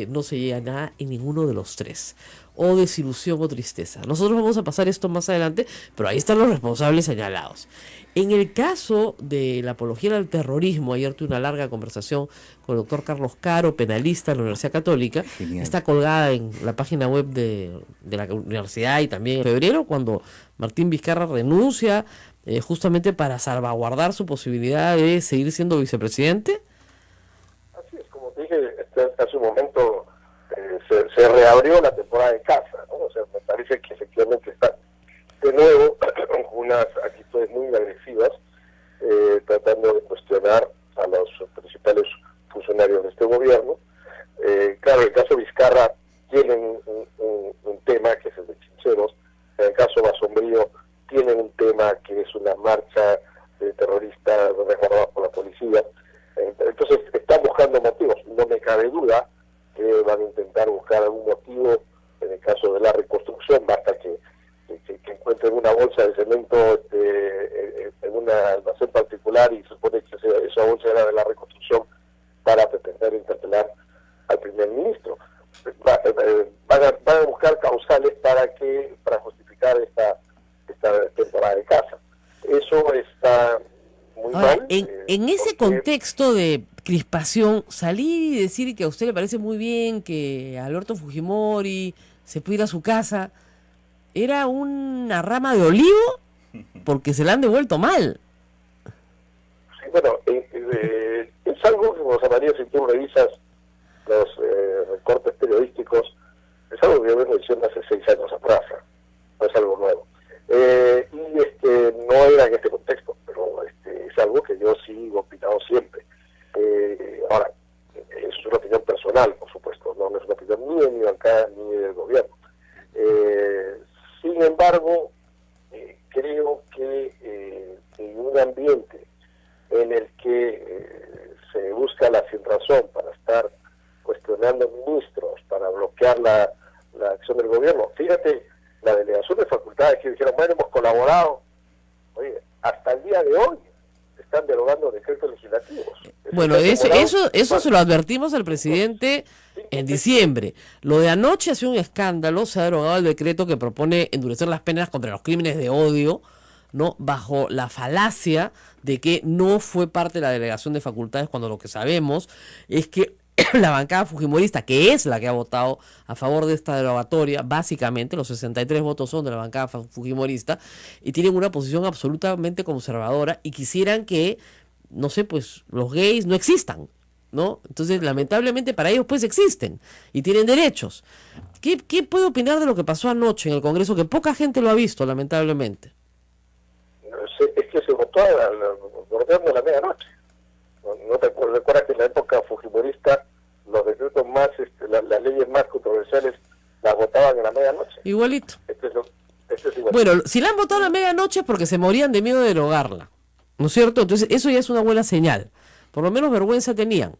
S2: no se llegue a nada en ninguno de los tres. O desilusión o tristeza. Nosotros vamos a pasar esto más adelante, pero ahí están los responsables señalados. En el caso de la apología del terrorismo, ayer tuve una larga conversación con el doctor Carlos Caro, penalista de la Universidad Católica. Genial. Está colgada en la página web de la universidad, y también en febrero, cuando Martín Vizcarra renuncia justamente para salvaguardar su posibilidad de seguir siendo vicepresidente.
S4: Así es, como te dije hace un momento, se reabrió la temporada de caza, ¿no? O sea, me parece que efectivamente está de nuevo con unas actitudes muy agresivas, tratando de cuestionar a los principales funcionarios de este gobierno. Claro, el caso Vizcarra tiene un tema que es el de Chincheros. En el caso Basombrío tienen un tema que es una marcha de terroristas resguardados por la policía. Entonces están buscando motivos. No me cabe duda que van a intentar buscar algún motivo. En el caso de la reconstrucción, basta que encuentren una bolsa de cemento en un almacén particular, y se supone que esa bolsa era de la reconstrucción, para pretender interpelar al primer ministro. Van a buscar causales para justificar esta temporada de caza. Eso está muy mal.
S2: En ese contexto de crispación, salir y decir que a usted le parece muy bien que Alberto Fujimori se pueda ir a su casa, ¿era una rama de olivo? Porque se la han devuelto mal.
S4: Sí, bueno, es algo que, Rosa María, si tú revisas los recortes periodísticos, es algo que yo vengo diciendo hace 6 años atrás, no es algo nuevo. No era en este contexto, pero es algo que yo sigo opinando siempre. Ahora, es una opinión personal, por supuesto, no es una opinión ni de mi bancada ni del gobierno. Sin embargo, creo que en un ambiente en el que se busca la sinrazón para estar cuestionando ministros, para bloquear la acción del gobierno, fíjate, la delegación de facultades que dijeron, bueno, hemos colaborado. Oye, hasta el día de hoy están derogando decretos legislativos.
S2: Bueno, eso se lo advertimos al presidente en diciembre. Lo de anoche ha sido un escándalo. Se ha derogado el decreto que propone endurecer las penas contra los crímenes de odio, ¿no? Bajo la falacia de que no fue parte de la delegación de facultades, cuando lo que sabemos es que la bancada fujimorista, que es la que ha votado a favor de esta derogatoria, básicamente los 63 votos son de la bancada fujimorista, y tienen una posición absolutamente conservadora y quisieran que, no sé, pues los gays no existan, ¿no? Entonces, lamentablemente para ellos pues existen y tienen derechos. ¿Qué puede opinar de lo que pasó anoche en el Congreso, que poca gente lo ha visto, lamentablemente?
S4: Es que se votó bordeando la medianoche. ¿No te recuerdas que en la época fujimorista los decretos más, las leyes más controversiales las votaban en la medianoche?
S2: Igualito.
S4: Este es igualito.
S2: Bueno, si la han votado a la medianoche es porque se morían de miedo de derogarla, ¿no es cierto? Entonces eso ya es una buena señal. Por lo menos vergüenza tenían,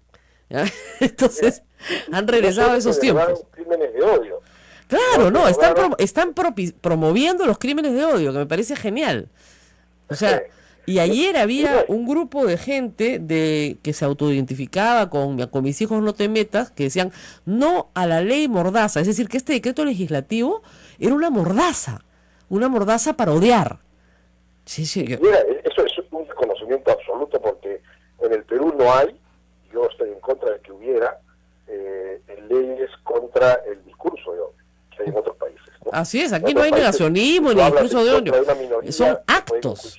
S2: ¿ya? Entonces han regresado a esos tiempos.
S4: Crímenes de odio.
S2: Claro, no, están promoviendo los crímenes de odio, que me parece genial. O sea, y ayer había un grupo de gente que se autoidentificaba con mis hijos no te metas, que decían no a la ley mordaza, es decir, que este decreto legislativo era una mordaza para odiar. Sí.
S4: Mira, eso es un desconocimiento absoluto, porque en el Perú no hay, yo estoy en contra de que hubiera leyes contra el discurso de odio, que hay en otros países, ¿no?
S2: Así es, aquí no hay negacionismo ni discurso de odio, son actos.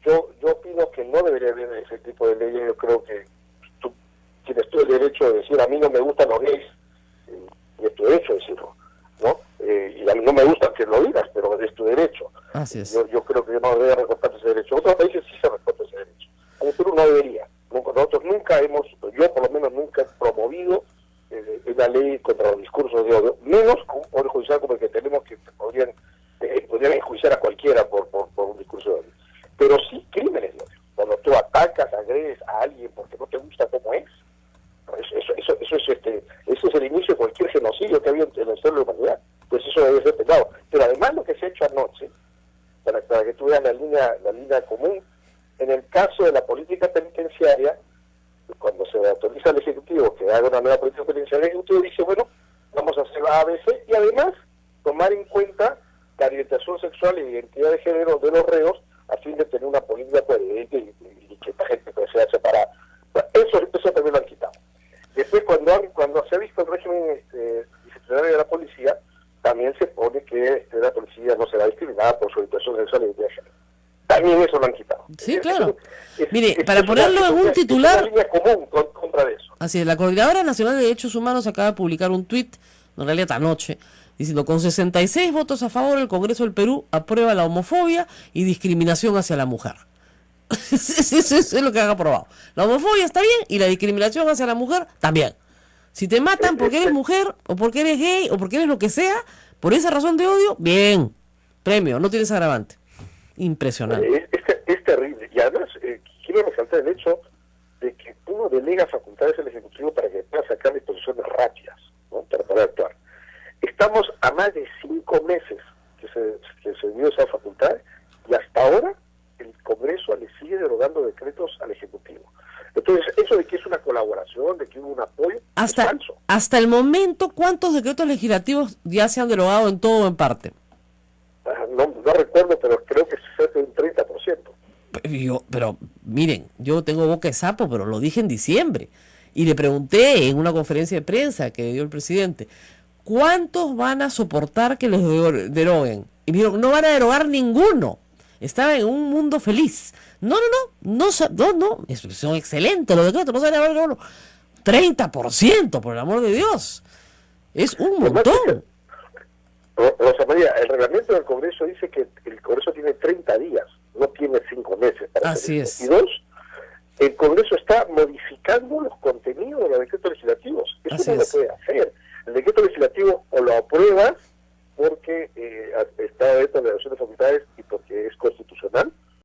S4: Yo opino que no debería haber ese tipo de leyes. Yo creo que tú tienes todo el derecho de decir, a mí no me gustan los gays, y es tu derecho decirlo, ¿no? Y a mí no me gusta que lo digas, pero es tu derecho.
S2: Así es.
S4: Yo creo que no debería recortarse ese derecho. En otros países sí se recorta ese derecho. En el Perú no debería. Nosotros nunca yo por lo menos nunca he promovido una ley contra los discursos de odio, menos con un poder judicial como el que tenemos, que podrían enjuiciar a cualquiera por un discurso de odio. Pero sí crímenes de odio. Cuando tú atacas, agredes a alguien porque no te gusta cómo es, eso es el inicio de cualquier genocidio que había en la historia de la humanidad. Pues eso debe ser penado. Pero además lo que se ha hecho anoche, para que tú veas la línea común, En el caso de la política penitenciaria, cuando se autoriza al Ejecutivo que haga una nueva política penitenciaria, el Ejecutivo dice, bueno, vamos a hacer la ABC y además tomar en cuenta la orientación sexual y identidad de género de los reos a fin de tener una política coherente y que esta gente pues, sea separada. Eso también lo han quitado. Después, cuando se ha visto el régimen disciplinario de la policía, también se pone que la policía no será discriminada por su orientación sexual y identidad de género. También eso lo han quitado.
S2: Sí, claro. Mire, para ponerlo en un titular...
S4: Es una línea común contra de eso.
S2: Así es, la Coordinadora Nacional de Derechos Humanos acaba de publicar un tuit, en realidad anoche, diciendo, con 66 votos a favor, el Congreso del Perú aprueba la homofobia y discriminación hacia la mujer. Eso es lo que han aprobado. La homofobia está bien y la discriminación hacia la mujer también. Si te matan porque eres mujer, o porque eres gay, o porque eres lo que sea, por esa razón de odio, bien, premio, no tienes agravante. Impresionante.
S4: Es terrible. Y además, quiero resaltar el hecho de que uno delega facultades al Ejecutivo para que pueda sacar disposiciones rápidas, ¿no? Para poder actuar. Estamos a más de 5 meses que se dio esa facultad y hasta ahora el Congreso le sigue derogando decretos al Ejecutivo. Entonces, eso de que es una colaboración, de que hubo un apoyo, es falso.
S2: Hasta el momento, ¿cuántos decretos legislativos ya se han derogado en todo o en parte?
S4: No recuerdo, pero creo que es de un 30%.
S2: Pero miren, yo tengo boca de sapo, pero lo dije en diciembre. Y le pregunté en una conferencia de prensa que dio el presidente, ¿cuántos van a soportar que les deroguen? Y me dijeron, no van a derogar ninguno. Estaba en un mundo feliz. No, son excelentes los decretos, no se van a derogar ninguno. 30%, por el amor de Dios. Es un montón.
S4: Rosa María, el reglamento del Congreso dice que el Congreso tiene 30 días, no tiene 5 meses para
S2: Así
S4: hacer
S2: es.
S4: eso. Y 2, el Congreso está modificando los contenidos de los decretos legislativos. Eso
S2: Así
S4: no lo
S2: es.
S4: puede